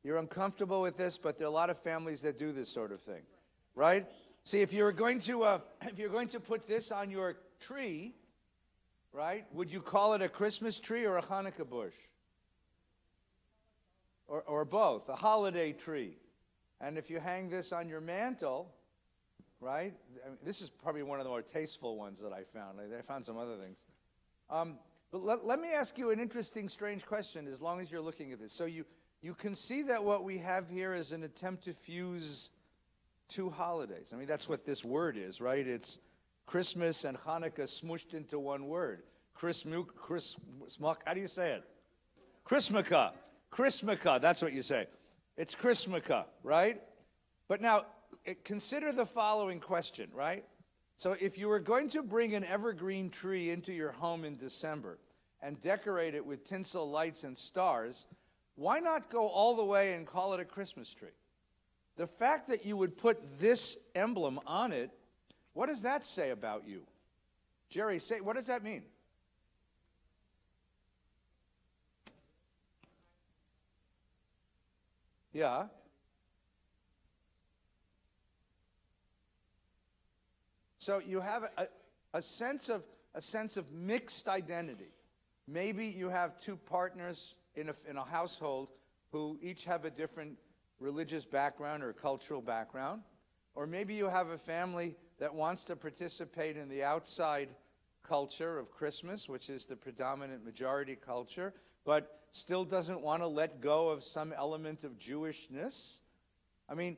You're uncomfortable with this, but there are a lot of families that do this sort of thing, right? See, if you're going to put this on your tree, right, would you call it a Christmas tree or a Hanukkah bush? Or both, a holiday tree. And if you hang this on your mantle, right, I mean, this is probably one of the more tasteful ones that I found. I found some other things. But let me ask you an interesting, strange question as long as you're looking at this. So you can see that what we have here is an attempt to fuse two holidays. I mean, that's what this word is, right? It's Christmas and Hanukkah smooshed into one word. How do you say it? Chrismica. Chrismica, that's what you say. It's Chrismica, right? But now, consider the following question, right? So if you were going to bring an evergreen tree into your home in December and decorate it with tinsel lights and stars, why not go all the way and call it a Christmas tree? The fact that you would put this emblem on it, what does that say about you? Jerry, what does that mean? Yeah. So you have a sense of mixed identity. Maybe you have two partners in a household who each have a different religious background or cultural background. Or maybe you have a family that wants to participate in the outside culture of Christmas, which is the predominant majority culture, but still doesn't want to let go of some element of Jewishness. I mean,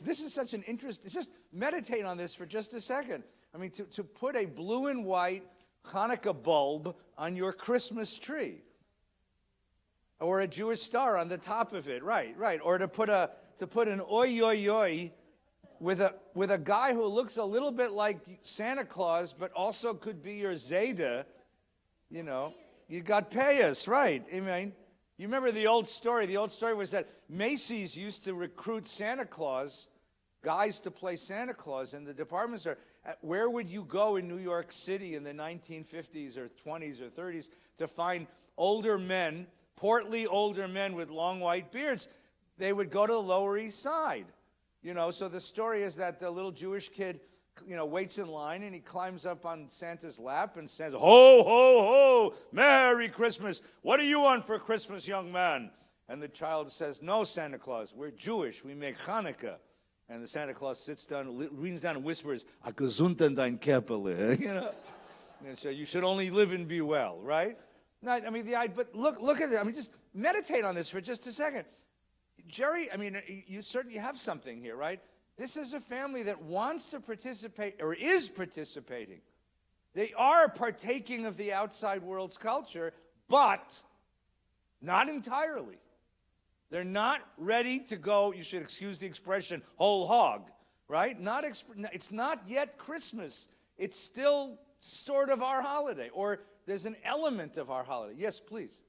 this is such an interest. Just meditate on this for just a second. I mean, to put a blue and white Hanukkah bulb on your Christmas tree, or a Jewish star on the top of it, right? Or to put an oy oy oy with a guy who looks a little bit like Santa Claus, but also could be your Zeta, you know. You got payas, right? I mean, you remember the old story. The old story was that Macy's used to recruit Santa Claus, guys to play Santa Claus in the department store. Where would you go in New York City in the 1950s or 20s or 30s to find older men, portly older men with long white beards? They would go to the Lower East Side. You know, so the story is that the little Jewish kid, you know, waits in line and he climbs up on Santa's lap and says, "Ho, ho, ho, Merry Christmas. What do you want for Christmas, young man?" And the child says, "No, Santa Claus, we're Jewish. We make Hanukkah." And the Santa Claus sits down, leans down and whispers, "A gesunden dein Kerpele," you know. And so you should only live and be well, right? Not, I mean, but look at it. I mean, just meditate on this for just a second. Jerry, I mean, you certainly have something here, right? This is a family that wants to participate, or is participating. They are partaking of the outside world's culture, but not entirely. They're not ready to go, you should excuse the expression, whole hog, right? It's not yet Christmas. It's still sort of our holiday, or there's an element of our holiday. Yes, please.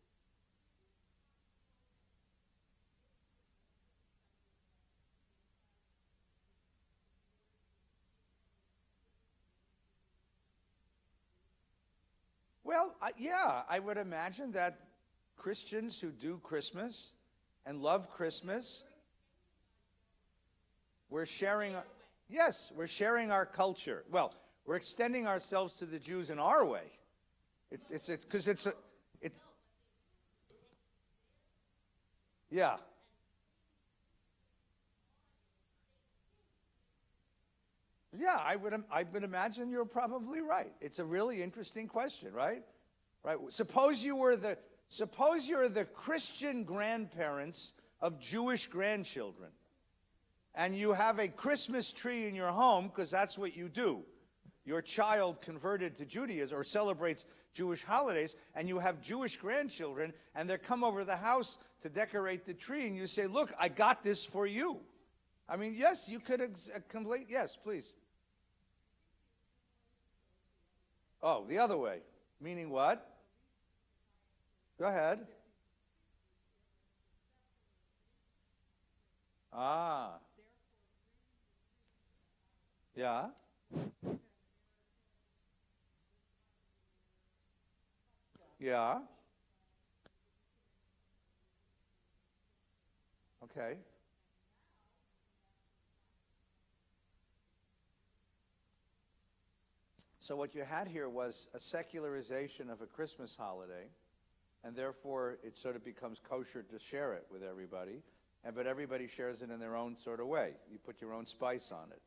Well, yeah, I would imagine that Christians who do Christmas and love Christmas, we're sharing our culture. Well, we're extending ourselves to the Jews in our way. Yeah. Yeah, I would imagine you're probably right. It's a really interesting question, right? Right. Suppose you're the Christian grandparents of Jewish grandchildren, and you have a Christmas tree in your home because that's what you do. Your child converted to Judaism or celebrates Jewish holidays, and you have Jewish grandchildren, and they come over the house to decorate the tree, and you say, "Look, I got this for you." I mean, yes, you could complete. Yes, please. Oh, the other way. Meaning what? Go ahead. Ah. Yeah. Yeah. Okay. So what you had here was a secularization of a Christmas holiday, and therefore it sort of becomes kosher to share it with everybody, but everybody shares it in their own sort of way. You put your own spice on it,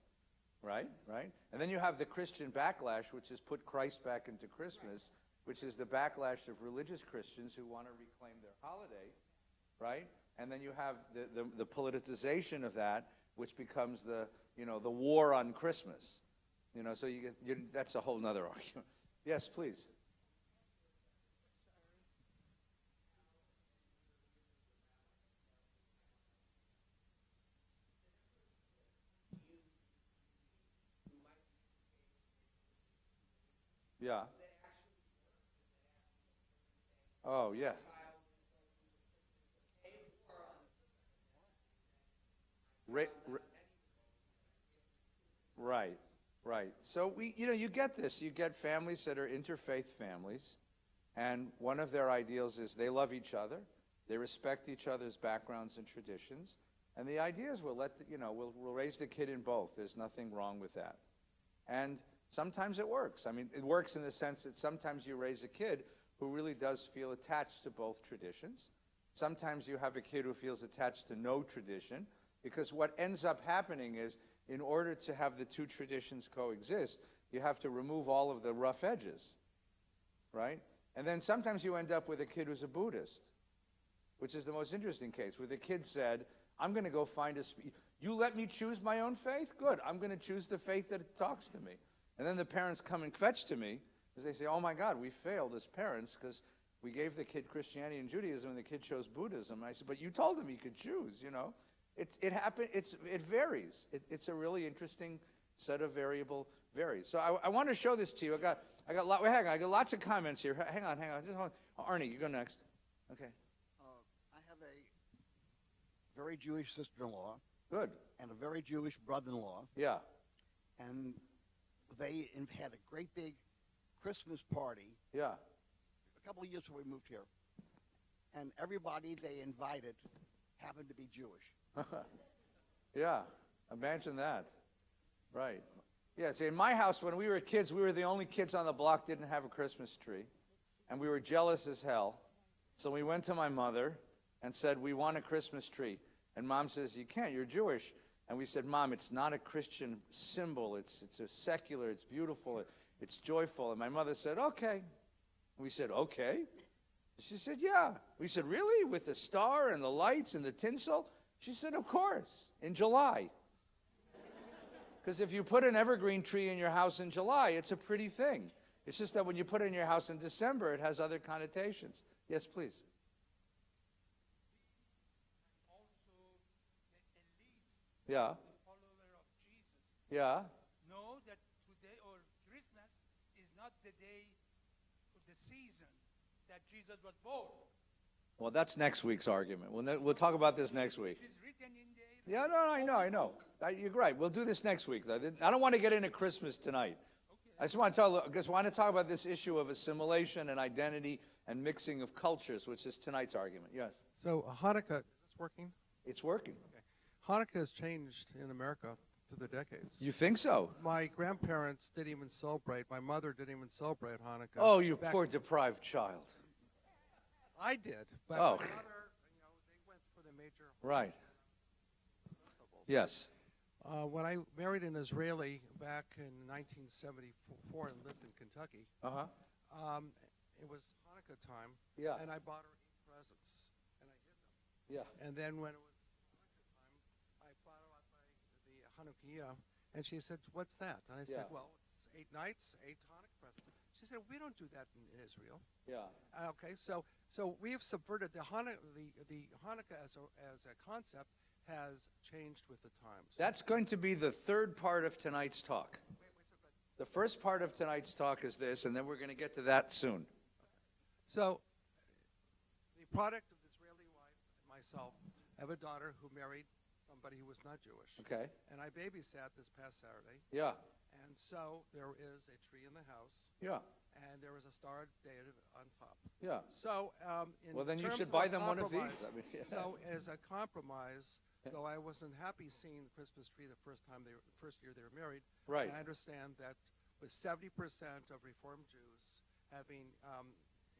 right? Right? And then you have the Christian backlash, which is put Christ back into Christmas, which is the backlash of religious Christians who want to reclaim their holiday, right? And then you have the politicization of that, which becomes the war on Christmas. So that's a whole nother argument. Yes, please. Yeah. Oh, yeah. Ra- ra- right, right. So you get this. You get families that are interfaith families, and one of their ideals is they love each other, they respect each other's backgrounds and traditions, and the idea is we'll raise the kid in both. There's nothing wrong with that. And sometimes it works. I mean, it works in the sense that sometimes you raise a kid who really does feel attached to both traditions. Sometimes you have a kid who feels attached to no tradition, because what ends up happening is, in order to have the two traditions coexist, you have to remove all of the rough edges, right? And then sometimes you end up with a kid who's a Buddhist, which is the most interesting case, where the kid said, I'm going to go find you let me choose my own faith? Good. I'm going to choose the faith that talks to me. And then the parents come and kvetch to me, because they say, oh my God, we failed as parents, because we gave the kid Christianity and Judaism, and the kid chose Buddhism. I said, but you told him he could choose, It varies. It's a really interesting set of varies. So I want to show this to you. I got lots of comments here. Hang on. Just hold on. Arnie, you go next. Okay. I have a very Jewish sister-in-law. Good. And a very Jewish brother-in-law. Yeah. And they had a great big Christmas party. Yeah. A couple of years before we moved here. And everybody they invited happened to be Jewish. Yeah. Imagine that. Right. Yeah, see, in my house, when we were kids, we were the only kids on the block didn't have a Christmas tree. And we were jealous as hell. So we went to my mother and said, we want a Christmas tree. And Mom says, you can't, you're Jewish. And we said, Mom, it's not a Christian symbol. It's a secular, it's beautiful, it's joyful. And my mother said, okay. And we said, okay? She said, yeah. We said, really? With the star and the lights and the tinsel? She said, of course, in July. Because if you put an evergreen tree in your house in July, it's a pretty thing. It's just that when you put it in your house in December, it has other connotations. Yes, please. Yeah. The follower of Jesus Yeah. know that today or Christmas is not the day or the season that Jesus was born. Well, that's next week's argument. We'll talk about this next week. It is written in the Yeah, no, I know. You're right. We'll do this next week, though. I don't want to get into Christmas tonight. I just want to talk about this issue of assimilation and identity and mixing of cultures, which is tonight's argument. Yes. So Hanukkah, is this working? It's working. Okay. Hanukkah has changed in America through the decades. You think so? My grandparents didn't even celebrate. My mother didn't even celebrate Hanukkah. Oh, you poor deprived child. I did, but Oh. my mother, they went for the major. Right. festivals. Yes. When I married an Israeli back in 1974 and lived in Kentucky, Uh-huh. it was Hanukkah time, Yeah. and I bought her 8 presents, and I hid them. Yeah. And then when it was Hanukkah time, I brought her out the Hanukkah, and she said, "What's that?" And I said, Yeah. "Well, it's 8 nights, 8 Hanukkah presents." She said, "We don't do that in Israel." Yeah. Okay, so we have subverted the Hanukkah as a concept has changed with the times. That's going to be the third part of tonight's talk. The first part of tonight's talk is this, and then we're going to get to that soon. So the product of the Israeli wife and myself, I have a daughter who married somebody who was not Jewish. Okay. And I babysat this past Saturday. Yeah. And so there is a tree in the house. Yeah. and there was a Star of David on top. Yeah. So, in Well, then you terms should of buy a them one of these. compromise- I mean, yeah. So, as a compromise, though I wasn't happy seeing the Christmas tree the first year they were married, Right. I understand that with 70% of Reformed Jews having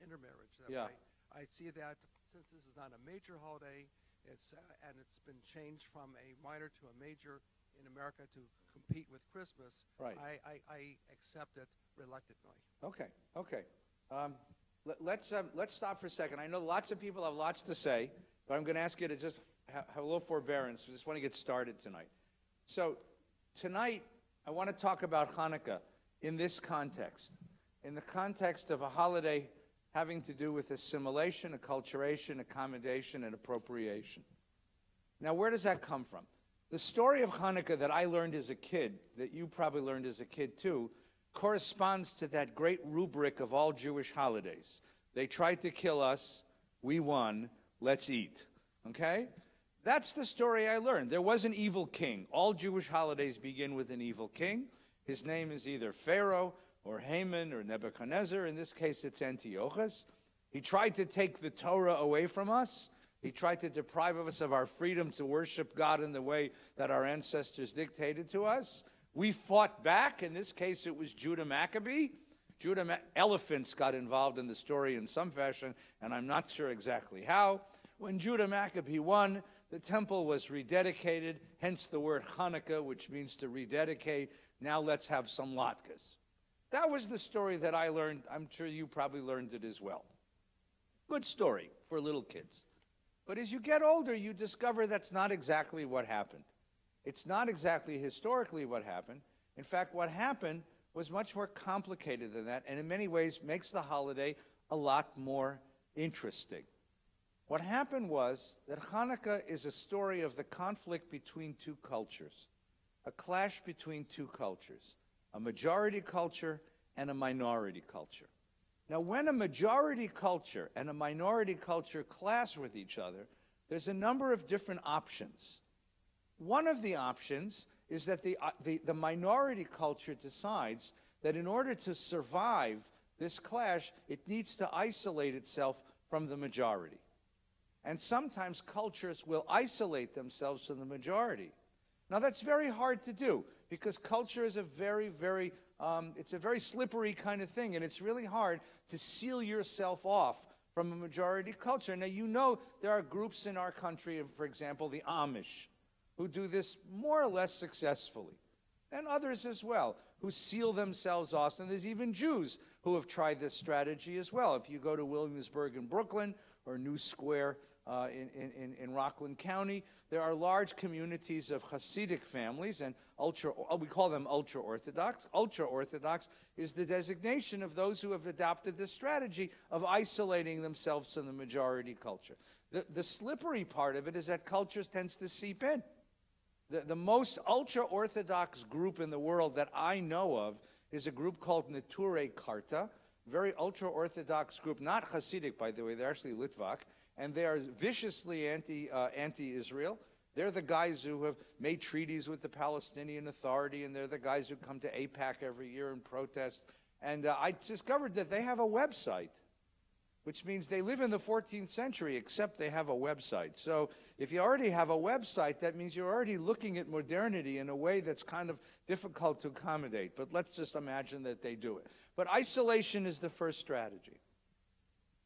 intermarriage that Yeah. way, I see that since this is not a major holiday, and it's been changed from a minor to a major in America to compete with Christmas. Right. I accept it reluctantly. Okay, okay. Let's stop for a second. I know lots of people have lots to say, but I'm going to ask you to just have a little forbearance. We just want to get started tonight. So tonight, I want to talk about Hanukkah in this context, in the context of a holiday having to do with assimilation, acculturation, accommodation, and appropriation. Now, where does that come from? The story of Hanukkah that I learned as a kid, that you probably learned as a kid too, corresponds to that great rubric of all Jewish holidays. They tried to kill us, we won, let's eat. Okay? That's the story I learned. There was an evil king. All Jewish holidays begin with an evil king. His name is either Pharaoh or Haman or Nebuchadnezzar. In this case, it's Antiochus. He tried to take the Torah away from us. He tried to deprive us of our freedom to worship God in the way that our ancestors dictated to us. We fought back. In this case, it was Judah Maccabee. Elephants got involved in the story in some fashion, and I'm not sure exactly how. When Judah Maccabee won, the temple was rededicated, hence the word Hanukkah, which means to rededicate. Now let's have some latkes. That was the story that I learned. I'm sure you probably learned it as well. Good story for little kids. But as you get older, you discover that's not exactly what happened. It's not exactly historically what happened. In fact, what happened was much more complicated than that, and in many ways makes the holiday a lot more interesting. What happened was that Hanukkah is a story of the conflict between two cultures, a clash between two cultures, a majority culture and a minority culture. Now, when a majority culture and a minority culture clash with each other, there's a number of different options. One of the options is that the minority culture decides that in order to survive this clash, it needs to isolate itself from the majority. And sometimes cultures will isolate themselves from the majority. Now, that's very hard to do because culture is a very slippery kind of thing, and it's really hard to seal yourself off from a majority culture. Now, you know there are groups in our country, for example, the Amish, who do this more or less successfully, and others as well, who seal themselves off. And there's even Jews who have tried this strategy as well. If you go to Williamsburg in Brooklyn or New Square in Rockland County, there are large communities of Hasidic families, and we call them ultra-Orthodox. Ultra-Orthodox is the designation of those who have adopted this strategy of isolating themselves from the majority culture. The slippery part of it is that culture tends to seep in. The most ultra-Orthodox group in the world that I know of is a group called Neturei Karta, very ultra-Orthodox group, not Hasidic, by the way, they're actually Litvak, and they are viciously anti-Israel. They're the guys who have made treaties with the Palestinian Authority, and they're the guys who come to AIPAC every year and protest. And I discovered that they have a website, which means they live in the 14th century, except they have a website. So if you already have a website, that means you're already looking at modernity in a way that's kind of difficult to accommodate. But let's just imagine that they do it. But isolation is the first strategy.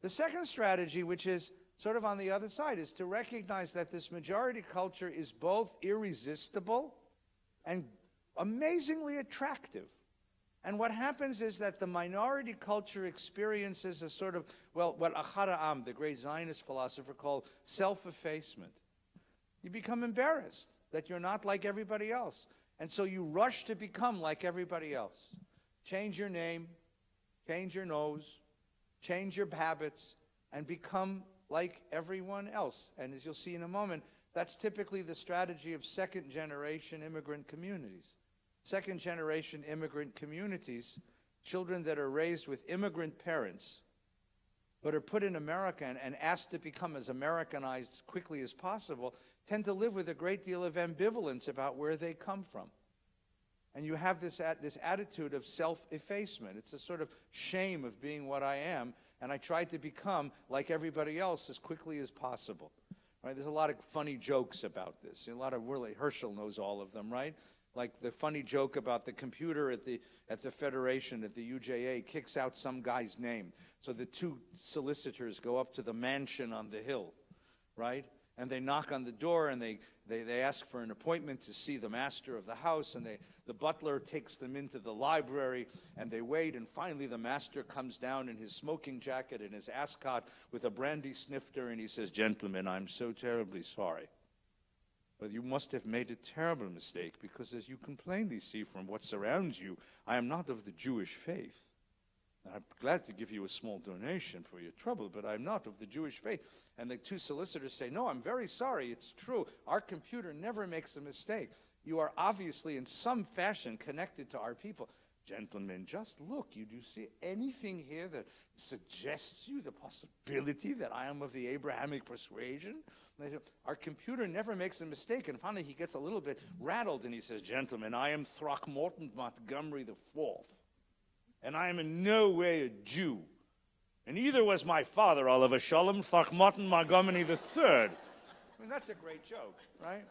The second strategy, which is sort of on the other side, is to recognize that this majority culture is both irresistible and amazingly attractive. And what happens is that the minority culture experiences a sort of, well, what Ahad Ha'am, the great Zionist philosopher, called self-effacement. You become embarrassed that you're not like everybody else. And so you rush to become like everybody else. Change your name, change your nose, change your habits, and become like everyone else. And as you'll see in a moment, that's typically the strategy of second-generation immigrant communities. Second-generation immigrant communities, children that are raised with immigrant parents, but are put in America and asked to become as Americanized quickly as possible, tend to live with a great deal of ambivalence about where they come from. And you have this attitude of self-effacement. It's a sort of shame of being what I am, and I try to become like everybody else as quickly as possible. Right? There's a lot of funny jokes about this. Herschel knows all of them, right? Like the funny joke about the computer at the Federation, at the UJA, kicks out some guy's name. So the two solicitors go up to the mansion on the hill, right? And they knock on the door, and they ask for an appointment to see the master of the house, and the butler takes them into the library, and they wait, and finally the master comes down in his smoking jacket and his ascot with a brandy snifter, and he says, "Gentlemen, I'm so terribly sorry. But you must have made a terrible mistake, because as you can plainly see from what surrounds you, I am not of the Jewish faith. I'm glad to give you a small donation for your trouble, but I'm not of the Jewish faith." And the two solicitors say, "No, I'm very sorry. It's true. Our computer never makes a mistake. You are obviously in some fashion connected to our people. Gentlemen, just look. You do see anything here that suggests you the possibility that I am of the Abrahamic persuasion?" They say, "Our computer never makes a mistake." And finally he gets a little bit rattled, and he says, "Gentlemen, I am Throckmorton Montgomery IV. And I am in no way a Jew. And either was my father, Oliver Sholem, Throckmorton Montgomery III. I mean, that's a great joke, right?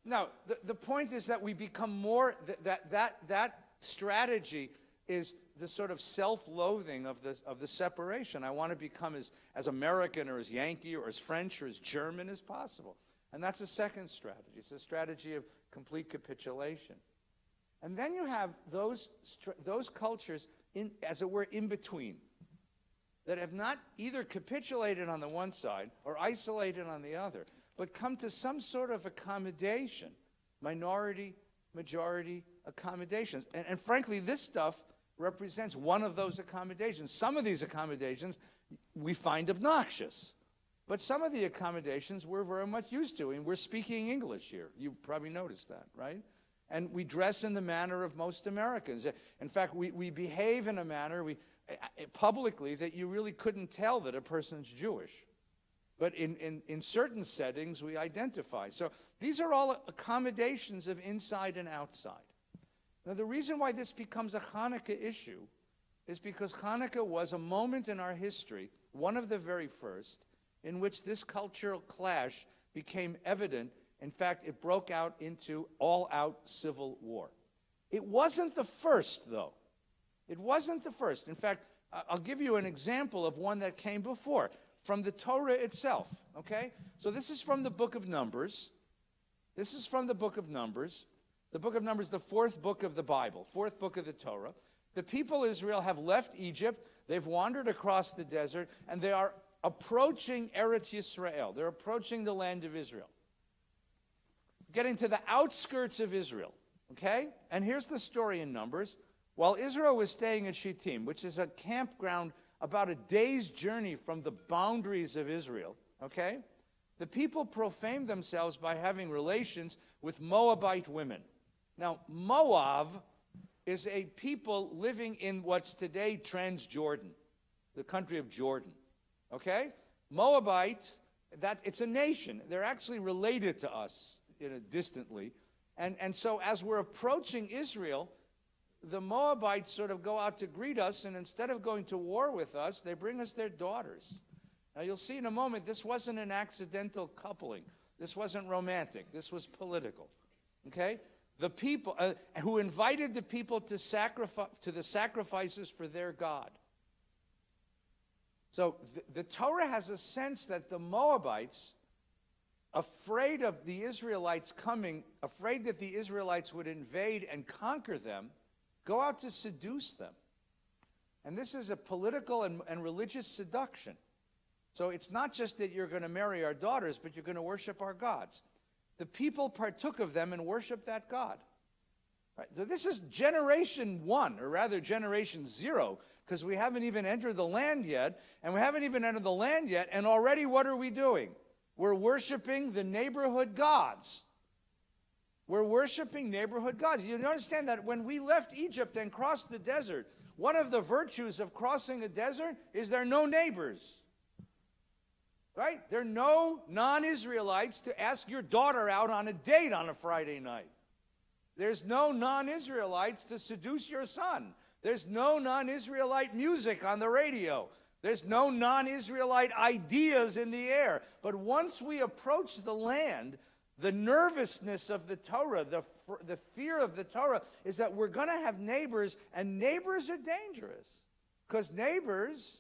Now, the point is that we become more, that strategy is the sort of self-loathing of the separation. I want to become as American or as Yankee or as French or as German as possible. And that's a second strategy. It's a strategy of complete capitulation. And then you have those cultures, as it were, in between, that have not either capitulated on the one side or isolated on the other, but come to some sort of accommodation, minority, majority accommodations. And frankly, this stuff represents one of those accommodations. Some of these accommodations we find obnoxious, but some of the accommodations we're very much used to. And we're speaking English here. You've probably noticed that, right? And we dress in the manner of most Americans. In fact, we behave in a manner publicly that you really couldn't tell that a person's Jewish. But in certain settings, we identify. So these are all accommodations of inside and outside. Now, the reason why this becomes a Hanukkah issue is because Hanukkah was a moment in our history, one of the very first, in which this cultural clash became evident. In fact, it broke out into all-out civil war. It wasn't the first, though. It wasn't the first. In fact, I'll give you an example of one that came before, from the Torah itself, okay? So this is from the book of Numbers. This is from the book of Numbers. The book of Numbers, the fourth book of the Bible, fourth book of the Torah. The people of Israel have left Egypt. They've wandered across the desert, and they are approaching Eretz Yisrael. They're approaching the land of Israel. Getting to the outskirts of Israel, okay? And here's the story in Numbers. While Israel was staying at Shittim, which is a campground about a day's journey from the boundaries of Israel, okay? The people profaned themselves by having relations with Moabite women. Now, Moab is a people living in what's today Transjordan, the country of Jordan, okay? Moabite, it's a nation. They're actually related to us distantly. And so as we're approaching Israel, the Moabites sort of go out to greet us, and instead of going to war with us, they bring us their daughters. Now, you'll see in a moment, this wasn't an accidental coupling. This wasn't romantic. This was political, okay? The people who invited the people to the sacrifices for their God. So the Torah has a sense that the Moabites, afraid of the Israelites coming, afraid that the Israelites would invade and conquer them, go out to seduce them. And this is a political and religious seduction. So it's not just that you're going to marry our daughters, but you're going to worship our gods. The people partook of them and worshiped that God. Right? So this is generation 1, or rather generation 0, because we haven't even entered the land yet, and we haven't even entered the land yet, and already what are we doing? We're worshiping the neighborhood gods. We're worshiping neighborhood gods. You understand that when we left Egypt and crossed the desert, one of the virtues of crossing a desert is there are no neighbors. Right? There are no non-Israelites to ask your daughter out on a date on a Friday night. There's no non-Israelites to seduce your son. There's no non-Israelite music on the radio. There's no non-Israelite ideas in the air. But once we approach the land, the nervousness of the Torah, the fear of the Torah, is that we're going to have neighbors, and neighbors are dangerous. Because neighbors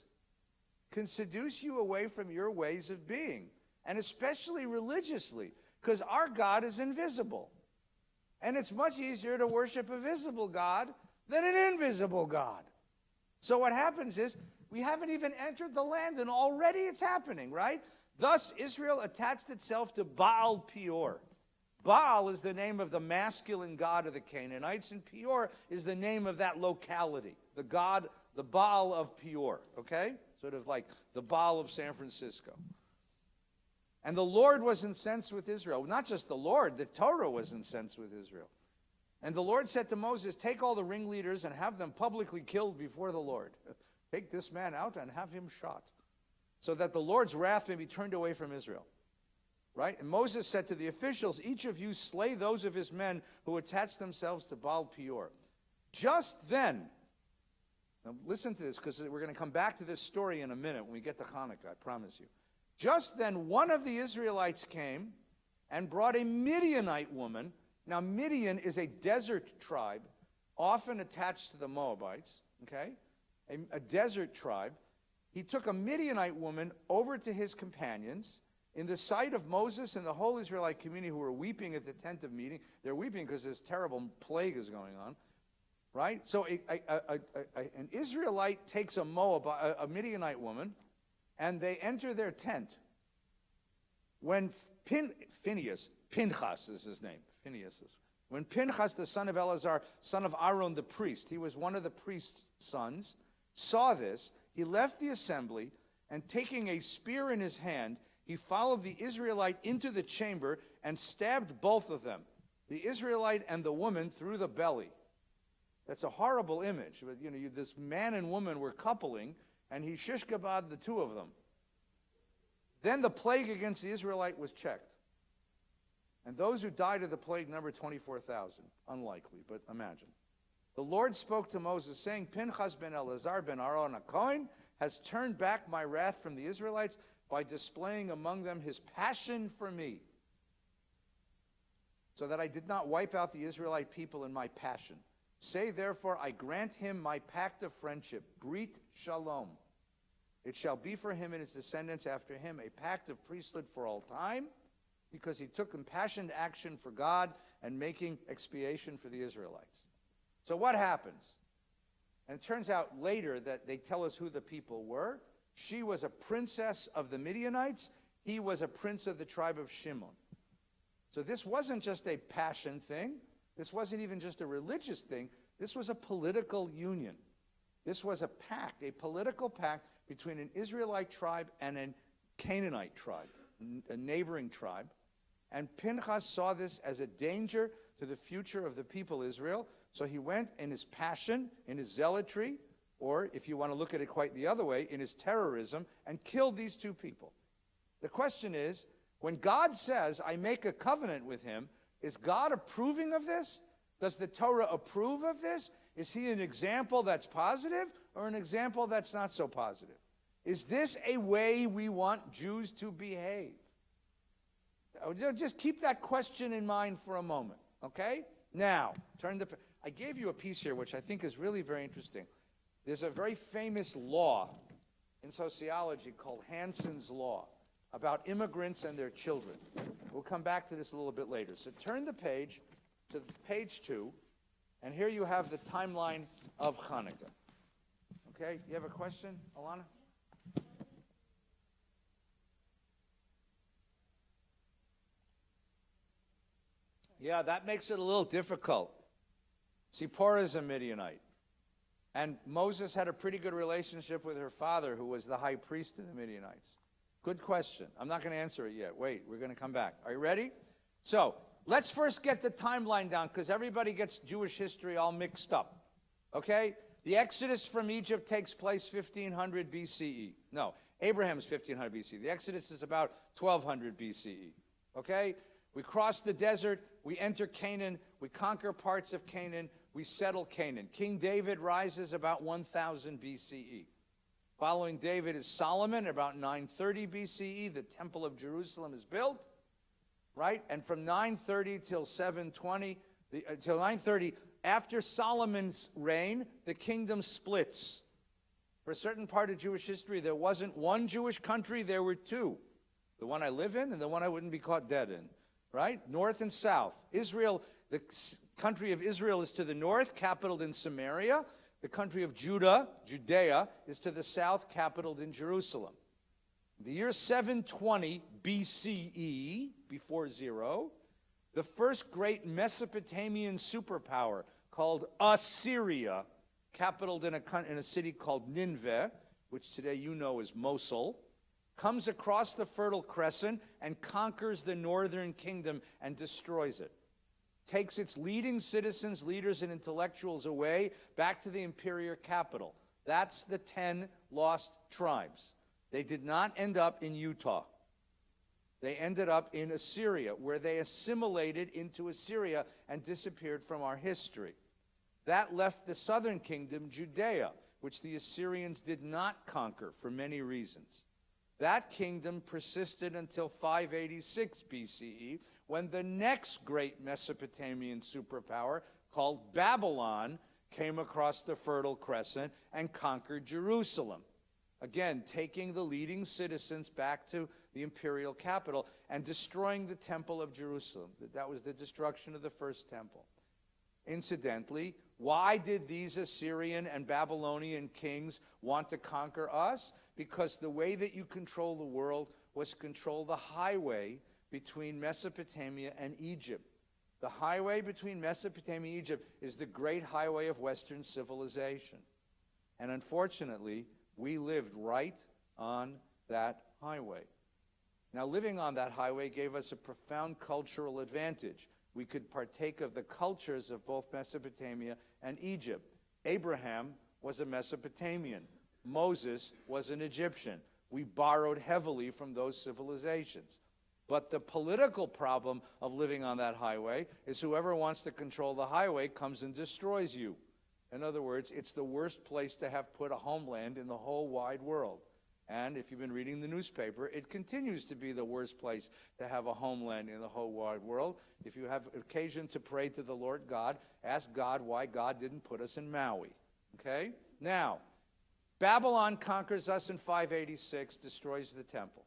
can seduce you away from your ways of being, and especially religiously, because our God is invisible. And it's much easier to worship a visible God than an invisible God. So what happens is, we haven't even entered the land, and already it's happening, right? Thus, Israel attached itself to Baal Peor. Baal is the name of the masculine god of the Canaanites, and Peor is the name of that locality, the god, the Baal of Peor, okay? Sort of like the Baal of San Francisco. And the Lord was incensed with Israel. Not just the Lord, the Torah was incensed with Israel. And the Lord said to Moses, take all the ringleaders and have them publicly killed before the Lord. Take this man out and have him shot, so that the Lord's wrath may be turned away from Israel. Right? And Moses said to the officials, each of you slay those of his men who attach themselves to Baal Peor. Just then, now listen to this, because we're going to come back to this story in a minute when we get to Hanukkah, I promise you. Just then one of the Israelites came and brought a Midianite woman. Now Midian is a desert tribe, often attached to the Moabites, okay? A desert tribe. He took a Midianite woman over to his companions in the sight of Moses and the whole Israelite community, who were weeping at the tent of meeting. They're weeping because this terrible plague is going on, right? So an Israelite takes a Midianite woman, and they enter their tent. When Pinchas is his name, when Pinchas, the son of Eleazar, son of Aaron the priest, he was one of the priest's sons, saw this, he left the assembly, and taking a spear in his hand, he followed the Israelite into the chamber and stabbed both of them, the Israelite and the woman, through the belly. That's a horrible image. You know, this man and woman were coupling, and he shish kebabed the two of them. Then the plague against the Israelite was checked. And those who died of the plague numbered 24,000. Unlikely, but imagine. The Lord spoke to Moses, saying, Pinchas ben Eleazar ben Aaron a Kohen has turned back my wrath from the Israelites by displaying among them his passion for me, so that I did not wipe out the Israelite people in my passion. Say, therefore, I grant him my pact of friendship, Brit Shalom. It shall be for him and his descendants after him a pact of priesthood for all time, because he took impassioned action for God and making expiation for the Israelites. So what happens? And it turns out later that they tell us who the people were. She was a princess of the Midianites. He was a prince of the tribe of Shimon. So this wasn't just a passion thing. This wasn't even just a religious thing. This was a political union. This was a pact, a political pact between an Israelite tribe and a Canaanite tribe, a neighboring tribe. And Pinchas saw this as a danger to the future of the people Israel. So he went in his passion, in his zealotry, or if you want to look at it quite the other way, in his terrorism, and killed these two people. The question is, when God says, I make a covenant with him, is God approving of this? Does the Torah approve of this? Is he an example that's positive or an example that's not so positive? Is this a way we want Jews to behave? Just keep that question in mind for a moment, okay? Now, I gave you a piece here which I think is really very interesting. There's a very famous law in sociology called Hanson's Law about immigrants and their children. We'll come back to this a little bit later. So turn the page to page 2, and here you have the timeline of Hanukkah. Okay, you have a question, Alana? Yeah, that makes it a little difficult. Zipporah is a Midianite. And Moses had a pretty good relationship with her father, who was the high priest of the Midianites. Good question. I'm not going to answer it yet. Wait, we're going to come back. Are you ready? So, let's first get the timeline down, because everybody gets Jewish history all mixed up. Okay? The Exodus from Egypt takes place 1500 BCE. No, Abraham's 1500 BCE. The Exodus is about 1200 BCE. Okay? We cross the desert. we enter Canaan, we conquer parts of Canaan, we settle Canaan. King David rises about 1000 BCE. Following David is Solomon, about 930 BCE. The Temple of Jerusalem is built, right? And from 930 till 720, till 930, after Solomon's reign, the kingdom splits. For a certain part of Jewish history, there wasn't one Jewish country, there were two. The one I live in and the one I wouldn't be caught dead in, right? North and south. Israel, the country of Israel is to the north, capitaled in Samaria. The country of Judah, Judea, is to the south, capitaled in Jerusalem. The year 720 BCE, before zero, the first great Mesopotamian superpower called Assyria, capitaled in a city called Nineveh, which today you know as Mosul, comes across the Fertile Crescent and conquers the northern kingdom and destroys it. Takes its leading citizens, leaders, and intellectuals away back to the imperial capital. That's the 10 lost tribes. They did not end up in Utah. They ended up in Assyria, where they assimilated into Assyria and disappeared from our history. That left the southern kingdom, Judea, which the Assyrians did not conquer for many reasons. That kingdom persisted until 586 BCE, when the next great Mesopotamian superpower, called Babylon, came across the Fertile Crescent and conquered Jerusalem. Again, taking the leading citizens back to the imperial capital and destroying the Temple of Jerusalem. That was the destruction of the first temple. Incidentally, why did these Assyrian and Babylonian kings want to conquer us? Because the way that you control the world was to control the highway between Mesopotamia and Egypt. The highway between Mesopotamia and Egypt is the great highway of Western civilization. And unfortunately, we lived right on that highway. Now, living on that highway gave us a profound cultural advantage. We could partake of the cultures of both Mesopotamia and Egypt. Abraham was a Mesopotamian. Moses was an Egyptian. We borrowed heavily from those civilizations. But the political problem of living on that highway is whoever wants to control the highway comes and destroys you. In other words, it's the worst place to have put a homeland in the whole wide world. And if you've been reading the newspaper, it continues to be the worst place to have a homeland in the whole wide world. If you have occasion to pray to the Lord God, ask God why God didn't put us in Maui. Okay? Now, Babylon conquers us in 586, destroys the temple.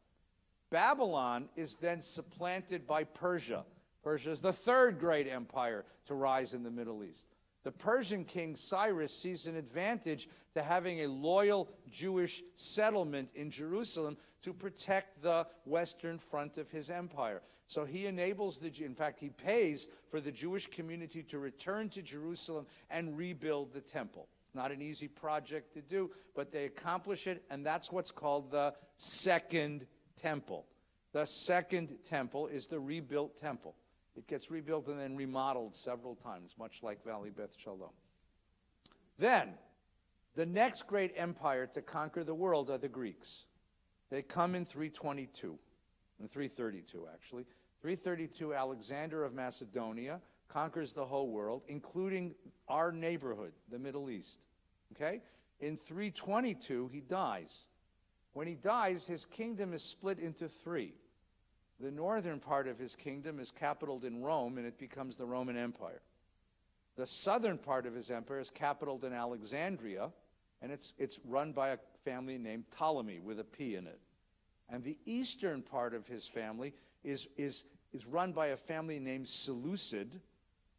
Babylon is then supplanted by Persia. Persia is the third great empire to rise in the Middle East. The Persian king Cyrus sees an advantage to having a loyal Jewish settlement in Jerusalem to protect the western front of his empire. So he enables in fact, he pays for the Jewish community to return to Jerusalem and rebuild the temple. It's not an easy project to do, but they accomplish it, and that's what's called the Second Temple. The Second Temple is the rebuilt temple. It gets rebuilt and then remodeled several times, much like Valley Beth Shalom. Then, the next great empire to conquer the world are the Greeks. They come in 322, in 332 actually. 332, Alexander of Macedonia conquers the whole world, including our neighborhood, the Middle East. Okay? In 322, he dies. When he dies, his kingdom is split into three. The northern part of his kingdom is capitaled in Rome, and it becomes the Roman Empire. The southern part of his empire is capitaled in Alexandria, and it's run by a family named Ptolemy, with a P in it. And the eastern part of his family is run by a family named Seleucid,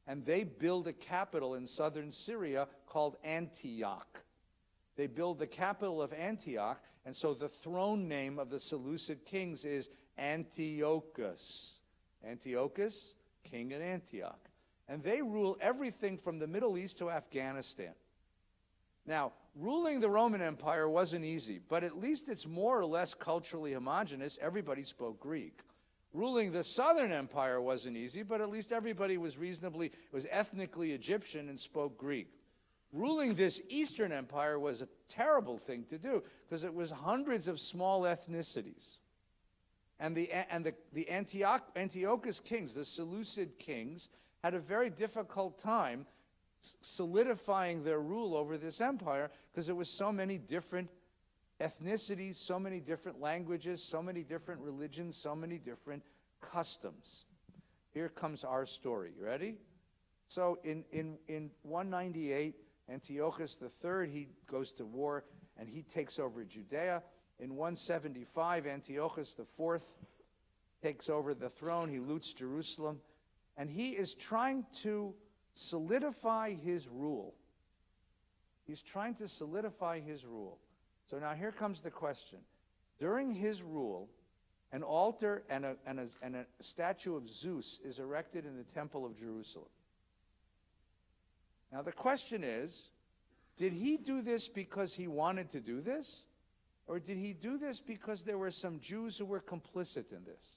and they build a capital in southern Syria called Antioch. They build the capital of Antioch, and so the throne name of the Seleucid kings is Antiochus. Antiochus, king in Antioch. And they rule everything from the Middle East to Afghanistan. Now, ruling the Roman Empire wasn't easy, but at least it's more or less culturally homogenous. Everybody spoke Greek. Ruling the Southern Empire wasn't easy, but at least everybody was ethnically Egyptian and spoke Greek. Ruling this Eastern Empire was a terrible thing to do because it was hundreds of small ethnicities. And the Antiochus kings, the Seleucid kings, had a very difficult time solidifying their rule over this empire because there was so many different ethnicities, so many different languages, so many different religions, so many different customs. Here comes our story. You ready? So in 198, Antiochus III, he goes to war and he takes over Judea. In 175, Antiochus IV takes over the throne. He loots Jerusalem. And he is trying to solidify his rule. He's trying to solidify his rule. So now here comes the question. During his rule, an altar and a statue of Zeus is erected in the Temple of Jerusalem. Now the question is, did he do this because he wanted to do this? Or did he do this because there were some Jews who were complicit in this?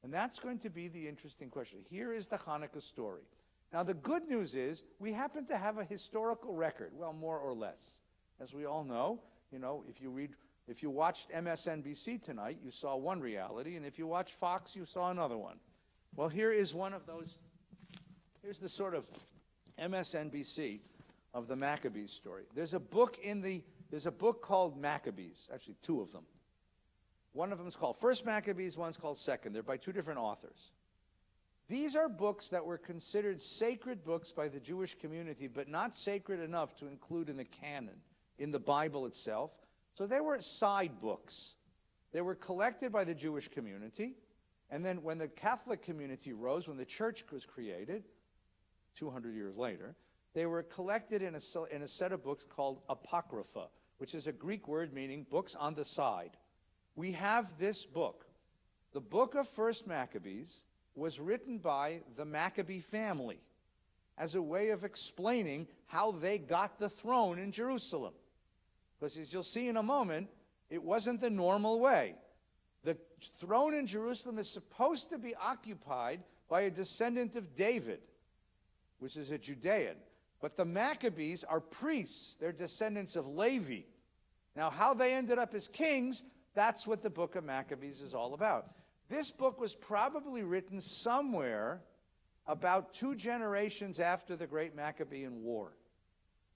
And that's going to be the interesting question. Here is the Hanukkah story. Now the good news is we happen to have a historical record, well, more or less. As we all know, if you watched MSNBC tonight, you saw one reality, and if you watched Fox, you saw another one. Well, here is one of those. Here's the sort of MSNBC of the Maccabees story. There's a book called Maccabees, actually two of them. One of them is called First Maccabees, one's called Second. They're by two different authors. These are books that were considered sacred books by the Jewish community, but not sacred enough to include in the canon, in the Bible itself. So they were side books. They were collected by the Jewish community, and then when the Catholic community rose, when the church was created, 200 years later, they were collected in a set of books called Apocrypha, which is a Greek word meaning books on the side. We have this book. The book of First Maccabees was written by the Maccabee family as a way of explaining how they got the throne in Jerusalem. Because as you'll see in a moment, it wasn't the normal way. The throne in Jerusalem is supposed to be occupied by a descendant of David, which is a Judean. But the Maccabees are priests. They're descendants of Levi. Now, how they ended up as kings, that's what the book of Maccabees is all about. This book was probably written somewhere about 2 generations after the Great Maccabean War.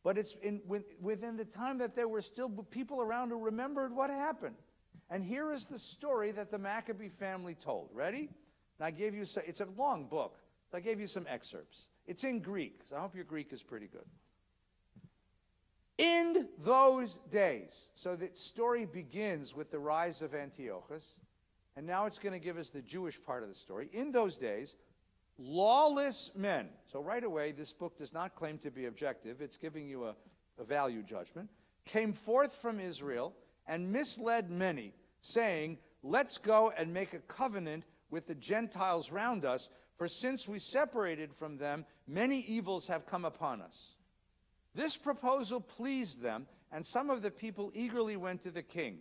But it's within the time that there were still people around who remembered what happened. And here is the story that the Maccabee family told. Ready? And I gave you, it's a long book, so I gave you some excerpts. It's in Greek, so I hope your Greek is pretty good. In those days, so the story begins with the rise of Antiochus, and now it's going to give us the Jewish part of the story. In those days, lawless men, so right away, this book does not claim to be objective, it's giving you a value judgment, came forth from Israel and misled many, saying, let's go and make a covenant with the Gentiles round us, for since we separated from them, many evils have come upon us. This proposal pleased them, and some of the people eagerly went to the king.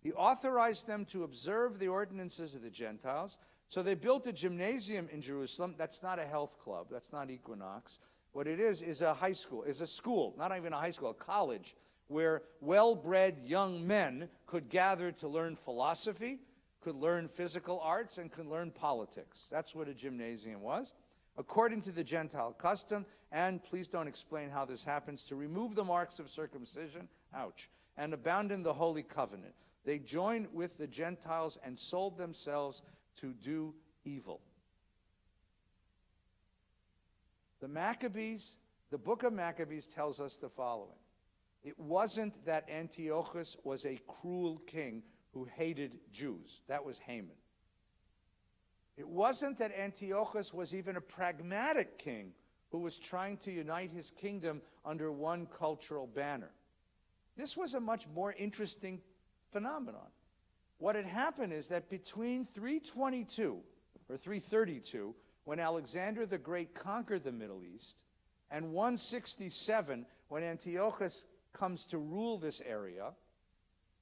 He authorized them to observe the ordinances of the Gentiles, so they built a gymnasium in Jerusalem. That's not a health club. That's not Equinox. What it is a high school, is a school, not even a high school, a college, where well-bred young men could gather to learn philosophy, could learn physical arts, and could learn politics. That's what a gymnasium was. According to the Gentile custom, and please don't explain how this happens, to remove the marks of circumcision, ouch, and abandon the holy covenant. They joined with the Gentiles and sold themselves to do evil. The Maccabees, the book of Maccabees tells us the following. It wasn't that Antiochus was a cruel king who hated Jews. That was Haman. It wasn't that Antiochus was even a pragmatic king who was trying to unite his kingdom under one cultural banner. This was a much more interesting phenomenon. What had happened is that between 322 or 332, when Alexander the Great conquered the Middle East, and 167, when Antiochus comes to rule this area,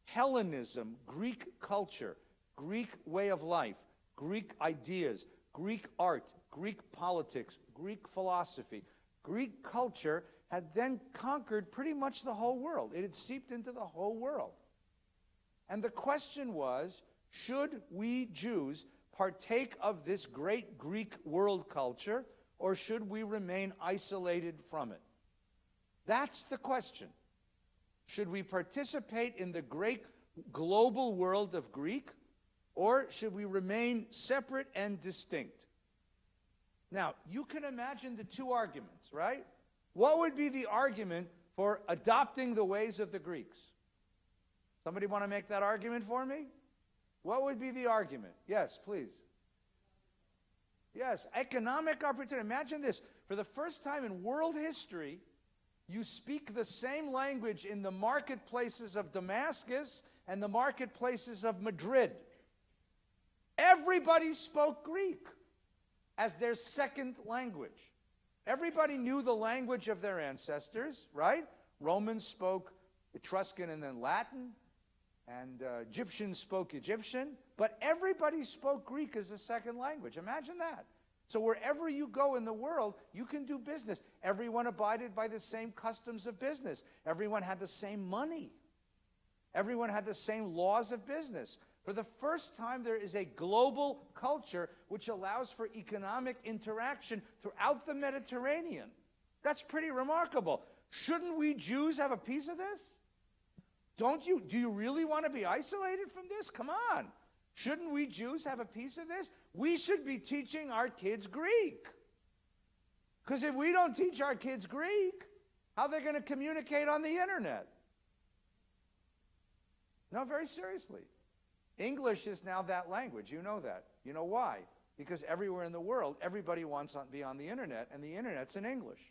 Hellenism, Greek culture, Greek way of life, Greek ideas, Greek art, Greek politics, Greek philosophy, Greek culture had then conquered pretty much the whole world. It had seeped into the whole world. And the question was, Should we Jews partake of this great Greek world culture, or should we remain isolated from it? That's the question. Should we participate in the great global world of Greek, or should we remain separate and distinct? Now, you can imagine the two arguments, right? What would be the argument for adopting the ways of the Greeks? Somebody want to make that argument for me? What would be the argument? Yes, please. Yes, economic opportunity. Imagine this. For the first time in world history, you speak the same language in the marketplaces of Damascus and the marketplaces of Madrid. Everybody spoke Greek as their second language. Everybody knew the language of their ancestors, right? Romans spoke Etruscan and then Latin, and Egyptians spoke Egyptian, but everybody spoke Greek as a second language. Imagine that. So wherever you go in the world, you can do business. Everyone abided by the same customs of business. Everyone had the same money. Everyone had the same laws of business. For the first time, there is a global culture which allows for economic interaction throughout the Mediterranean. That's pretty remarkable. Shouldn't we Jews have a piece of this? Do you really want to be isolated from this? Come on. Shouldn't we Jews have a piece of this? We should be teaching our kids Greek. Because if we don't teach our kids Greek, how are they going to communicate on the internet? No, very seriously. English is now that language. You know that. You know why? Because everywhere in the world, everybody wants to be on the internet, and the internet's in English.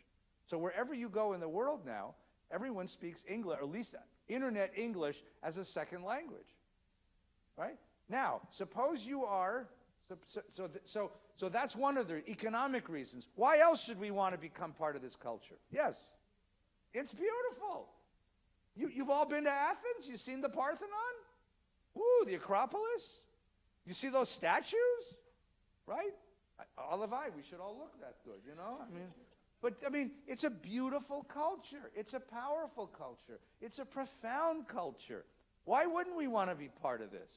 So wherever you go in the world now, everyone speaks English, or at least internet English, as a second language. Right? Now, suppose you are, so that's one of the economic reasons. Why else should we want to become part of this culture? Yes, it's beautiful. You've all been to Athens? You've seen the Parthenon? Ooh, the Acropolis? You see those statues? Right? Olavai, we should all look that good, you know? I mean, it's a beautiful culture. It's a powerful culture. It's a profound culture. Why wouldn't we want to be part of this?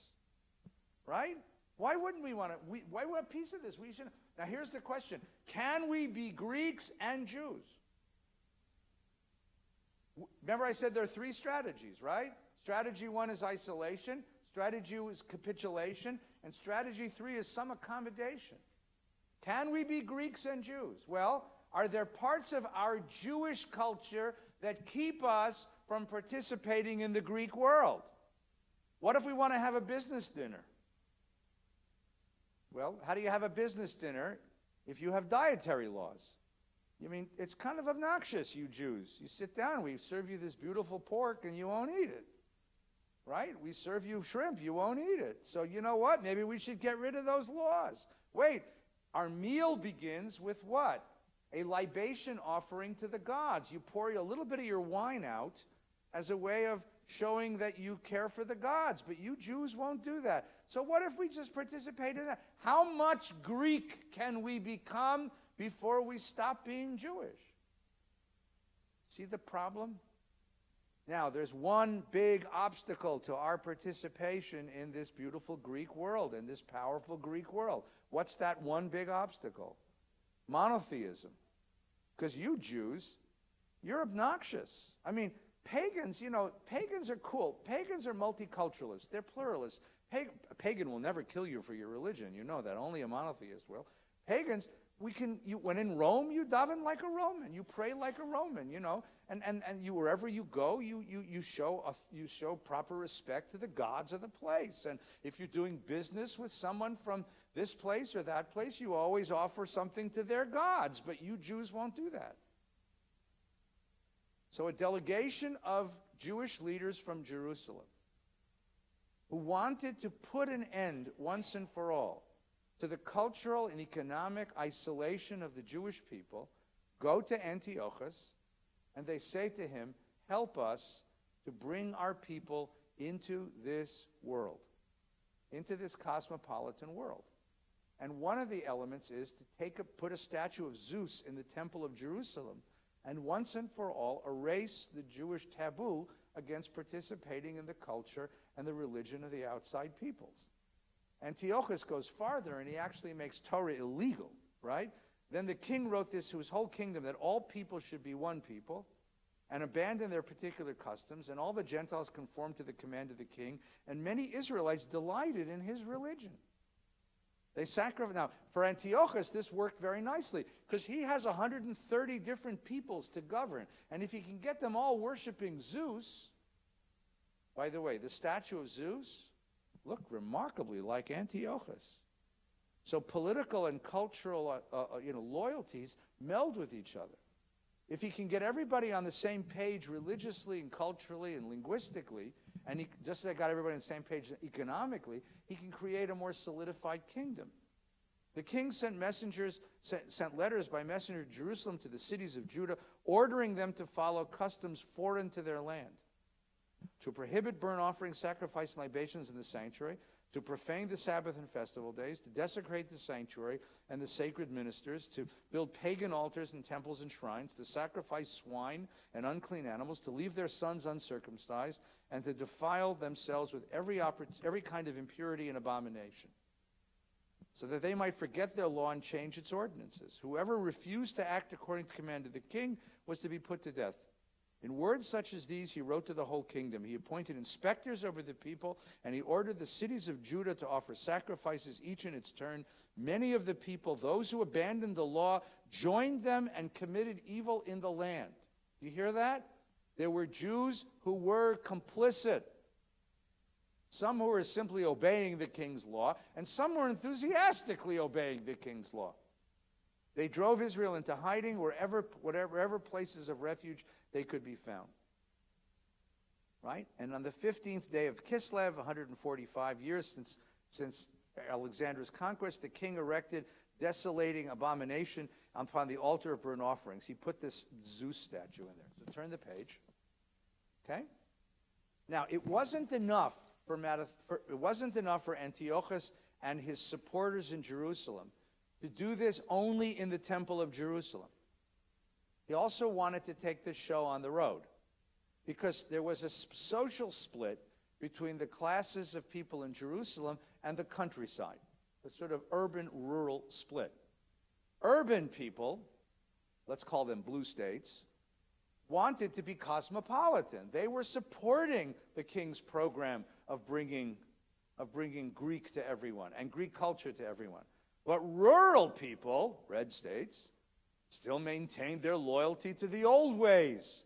Right? Why wouldn't we want to? Why want a piece of this? We should. Now, here's the question. Can we be Greeks and Jews? Remember I said there are three strategies, right? Strategy 1 is isolation. Strategy 2 is capitulation. And strategy 3 is some accommodation. Can we be Greeks and Jews? Well, are there parts of our Jewish culture that keep us from participating in the Greek world? What if we want to have a business dinner? Well, how do you have a business dinner if you have dietary laws? I mean, it's kind of obnoxious, you Jews. You sit down, we serve you this beautiful pork, and you won't eat it. Right? We serve you shrimp, you won't eat it. So you know what? Maybe we should get rid of those laws. Wait, our meal begins with what? A libation offering to the gods. You pour a little bit of your wine out as a way of showing that you care for the gods, but you Jews won't do that. So what if we just participate in that? How much Greek can we become before we stop being Jewish? See the problem? Now, there's one big obstacle to our participation in this beautiful Greek world, in this powerful Greek world. What's that one big obstacle? Monotheism. Because you Jews, you're obnoxious. I mean, pagans, pagans are cool. Pagans are multiculturalists. They're pluralists. A pagan will never kill you for your religion. You know that. Only a monotheist will. Pagans, when in Rome, you daven like a Roman. You pray like a Roman, And you, wherever you go, you show proper respect to the gods of the place. And if you're doing business with someone from this place or that place, you always offer something to their gods. But you Jews won't do that. So a delegation of Jewish leaders from Jerusalem who wanted to put an end once and for all to the cultural and economic isolation of the Jewish people go to Antiochus, and they say to him, help us to bring our people into this world, into this cosmopolitan world. And one of the elements is to put a statue of Zeus in the Temple of Jerusalem and once and for all erase the Jewish taboo against participating in the culture and the religion of the outside peoples. Antiochus goes farther, and he actually makes Torah illegal, right? Then the king wrote this to his whole kingdom, that all people should be one people, and abandon their particular customs, and all the Gentiles conformed to the command of the king, and many Israelites delighted in his religion. They sacrificed. Now, for Antiochus, this worked very nicely, because he has 130 different peoples to govern, and if he can get them all worshiping Zeus, by the way, the statue of Zeus looked remarkably like Antiochus. So political and cultural loyalties meld with each other. If he can get everybody on the same page religiously and culturally and linguistically, and he, just as I got everybody on the same page economically, he can create a more solidified kingdom. The king sent letters by messenger to Jerusalem to the cities of Judah, ordering them to follow customs foreign to their land, to prohibit burnt offerings, sacrifice, and libations in the sanctuary, to profane the Sabbath and festival days, to desecrate the sanctuary and the sacred ministers, to build pagan altars and temples and shrines, to sacrifice swine and unclean animals, to leave their sons uncircumcised, and to defile themselves with every kind of impurity and abomination, so that they might forget their law and change its ordinances. Whoever refused to act according to the command of the king was to be put to death. In words such as these, he wrote to the whole kingdom. He appointed inspectors over the people, and he ordered the cities of Judah to offer sacrifices, each in its turn. Many of the people, those who abandoned the law, joined them and committed evil in the land. Do you hear that? There were Jews who were complicit. Some who were simply obeying the king's law, and some were enthusiastically obeying the king's law. They drove Israel into hiding whatever places of refuge they could be found. Right? And on the 15th day of Kislev, 145 years since Alexander's conquest, the king erected desolating abomination upon the altar of burnt offerings. He put this Zeus statue in there. So turn the page. Okay? Now, it wasn't enough for Antiochus and his supporters in Jerusalem to do this only in the temple of Jerusalem. He also wanted to take this show on the road, because there was a social split between the classes of people in Jerusalem and the countryside, a sort of urban-rural split. Urban people, let's call them blue states, wanted to be cosmopolitan. They were supporting the king's program of bringing Greek to everyone and Greek culture to everyone. But rural people, red states, still maintained their loyalty to the old ways.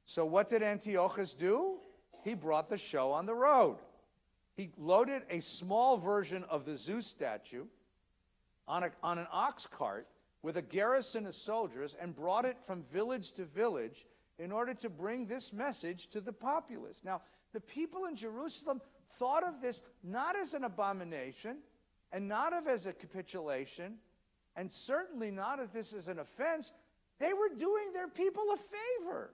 So what did Antiochus do? He brought the show on the road. He loaded a small version of the Zeus statue on an ox cart with a garrison of soldiers and brought it from village to village in order to bring this message to the populace. Now, the people in Jerusalem thought of this not as an abomination and not as a capitulation, and certainly not as this as an offense. They were doing their people a favor.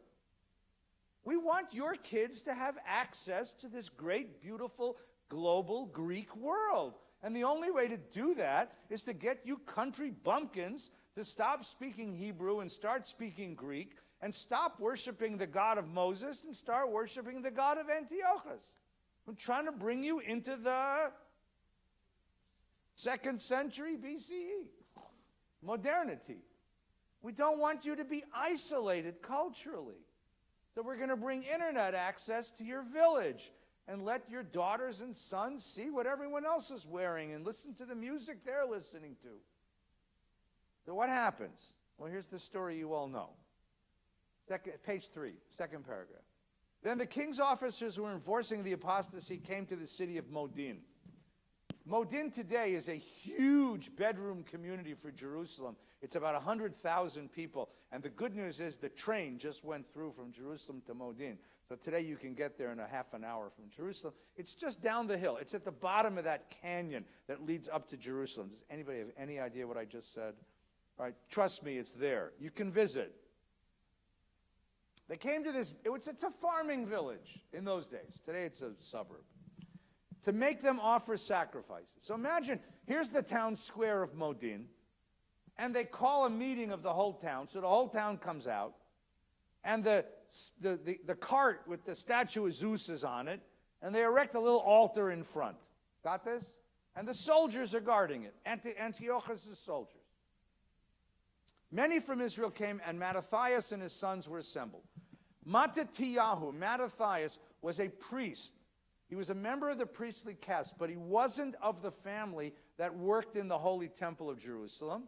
We want your kids to have access to this great, beautiful, global Greek world. And the only way to do that is to get you country bumpkins to stop speaking Hebrew and start speaking Greek, and stop worshiping the God of Moses and start worshiping the God of Antiochus. I'm trying to bring you into the 2nd century BCE. Modernity. We don't want you to be isolated culturally. So we're going to bring internet access to your village and let your daughters and sons see what everyone else is wearing and listen to the music they're listening to. So what happens? Well, here's the story you all know. Page 3, second paragraph. Then the king's officers who were enforcing the apostasy came to the city of Modin. Modin today is a huge bedroom community for Jerusalem. It's about 100,000 people. And the good news is the train just went through from Jerusalem to Modin. So today you can get there in a half an hour from Jerusalem. It's just down the hill. It's at the bottom of that canyon that leads up to Jerusalem. Does anybody have any idea what I just said? All right, trust me, it's there. You can visit. They came to this, it's a farming village in those days. Today it's a suburb. To make them offer sacrifices. So imagine, here's the town square of Modin, and they call a meeting of the whole town, so the whole town comes out, and the cart with the statue of Zeus is on it, and they erect a little altar in front. Got this? And the soldiers are guarding it, Antiochus' soldiers. Many from Israel came, and Mattathias and his sons were assembled. Mattathias was a priest. He was a member of the priestly caste, but he wasn't of the family that worked in the Holy Temple of Jerusalem.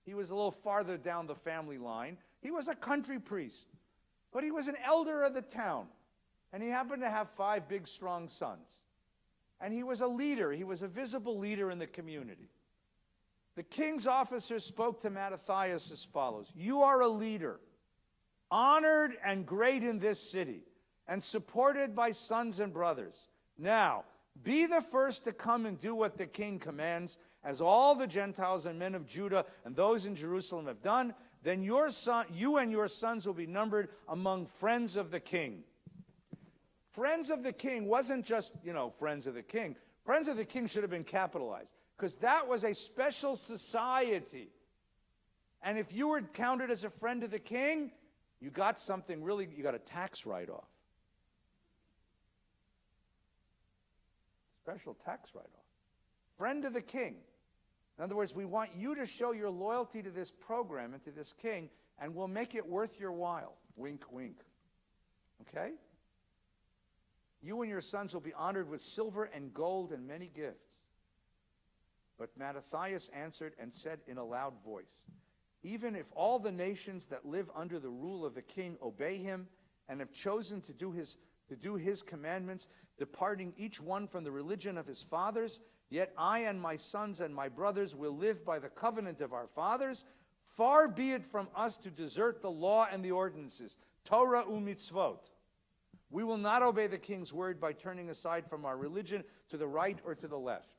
He was a little farther down the family line. He was a country priest, but he was an elder of the town, and he happened to have 5 big, strong sons. And he was a leader. He was a visible leader in the community. The king's officers spoke to Mattathias as follows: "You are a leader, honored and great in this city, and supported by sons and brothers. Now, be the first to come and do what the king commands, as all the Gentiles and men of Judah and those in Jerusalem have done. Then you and your sons will be numbered among friends of the king." Friends of the king wasn't just, friends of the king. Friends of the king should have been capitalized, because that was a special society. And if you were counted as a friend of the king, you got something really, you got a tax write-off. Special tax write-off. Friend of the king. In other words, we want you to show your loyalty to this program and to this king, and we'll make it worth your while. Wink, wink. Okay? You and your sons will be honored with silver and gold and many gifts. But Mattathias answered and said in a loud voice, "Even if all the nations that live under the rule of the king obey him and have chosen to do his commandments, departing each one from the religion of his fathers, yet I and my sons and my brothers will live by the covenant of our fathers. Far be it from us to desert the law and the ordinances, Torah u'mitzvot. We will not obey the king's word by turning aside from our religion to the right or to the left."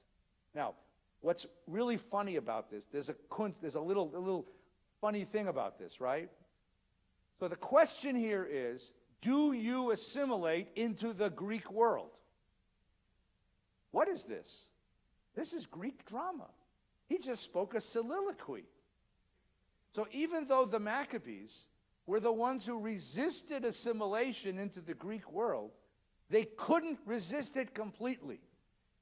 Now, what's really funny about this, there's a little funny thing about this, right? So the question here is, do you assimilate into the Greek world? What is this? This is Greek drama. He just spoke a soliloquy. So even though the Maccabees were the ones who resisted assimilation into the Greek world, they couldn't resist it completely.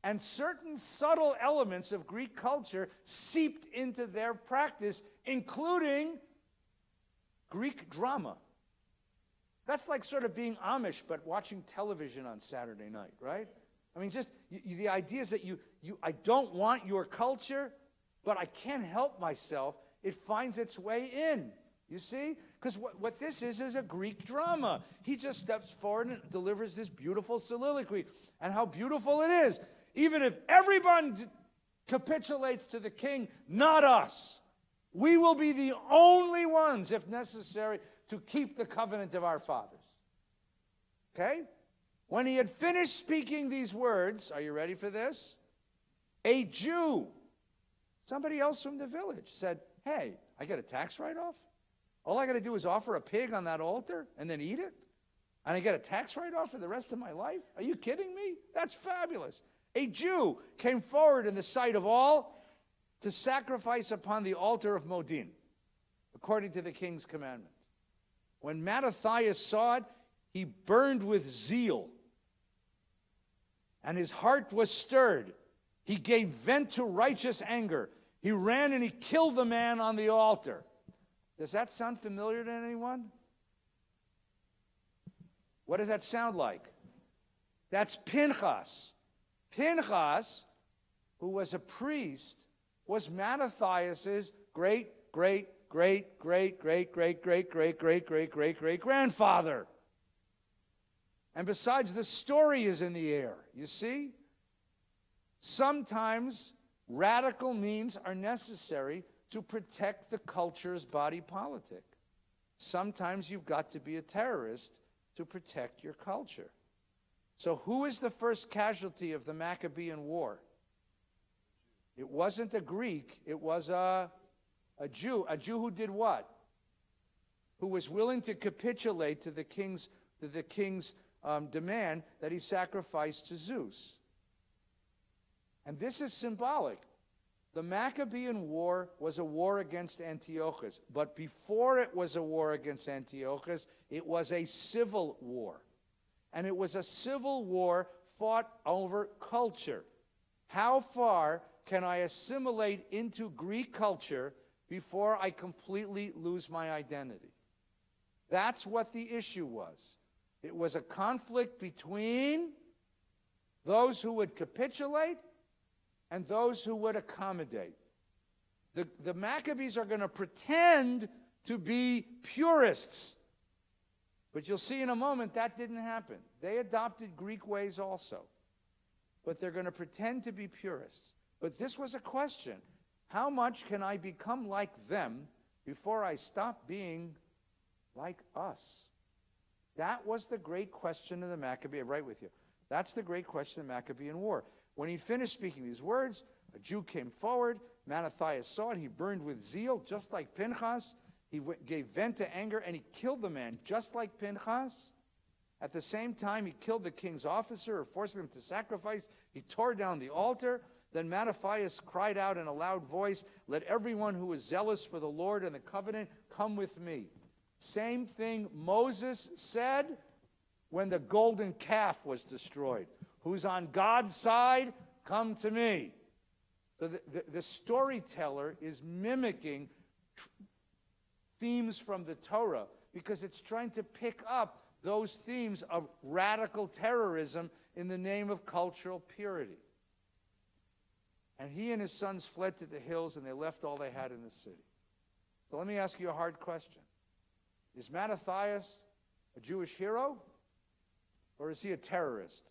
And certain subtle elements of Greek culture seeped into their practice, including Greek drama. That's like sort of being Amish, but watching television on Saturday night, right? I mean, just the idea is that I don't want your culture, but I can't help myself. It finds its way in. You see? Because what this is a Greek drama. He just steps forward and delivers this beautiful soliloquy. And how beautiful it is. Even if everyone capitulates to the king, not us. We will be the only ones, if necessary, to keep the covenant of our fathers. Okay? When he had finished speaking these words, are you ready for this? A Jew, somebody else from the village, said, "Hey, I get a tax write-off? All I got to do is offer a pig on that altar and then eat it? And I get a tax write-off for the rest of my life? Are you kidding me? That's fabulous." A Jew came forward in the sight of all to sacrifice upon the altar of Modin, according to the king's commandment. When Mattathias saw it, he burned with zeal, and his heart was stirred. He gave vent to righteous anger. He ran and he killed the man on the altar. Does that sound familiar to anyone? What does that sound like? That's Pinchas. Pinchas, who was a priest, was Mattathias' great-great-great-great-great-great-great-great-great-great-great-great-grandfather. And besides, the story is in the air, you see? Sometimes radical means are necessary to protect the culture's body politic. Sometimes you've got to be a terrorist to protect your culture. So who is the first casualty of the Maccabean War? It wasn't a Greek, it was a Jew. A Jew who did what? Who was willing to capitulate to the king's demand that he sacrifice to Zeus. And this is symbolic. The Maccabean War was a war against Antiochus, but before it was a war against Antiochus, it was a civil war. And it was a civil war fought over culture. How far can I assimilate into Greek culture before I completely lose my identity? That's what the issue was. It was a conflict between those who would capitulate and those who would accommodate. The Maccabees are going to pretend to be purists. But you'll see in a moment that didn't happen. They adopted Greek ways also. But they're going to pretend to be purists. But this was a question. How much can I become like them before I stop being like us? That was the great question of the Maccabean. Right with you. That's the great question of the Maccabean War. When he finished speaking these words, a Jew came forward. Mattathias saw it. He burned with zeal, just like Pinchas. He gave vent to anger, and he killed the man, just like Pinchas. At the same time, he killed the king's officer, or forced him to sacrifice. He tore down the altar. Then Mattathias cried out in a loud voice, "Let everyone who is zealous for the Lord and the covenant come with me." Same thing Moses said when the golden calf was destroyed. Who's on God's side, come to me. So the storyteller is mimicking themes from the Torah because it's trying to pick up those themes of radical terrorism in the name of cultural purity. And he and his sons fled to the hills, and they left all they had in the city. So let me ask you a hard question. Is Mattathias a Jewish hero, or is he a terrorist?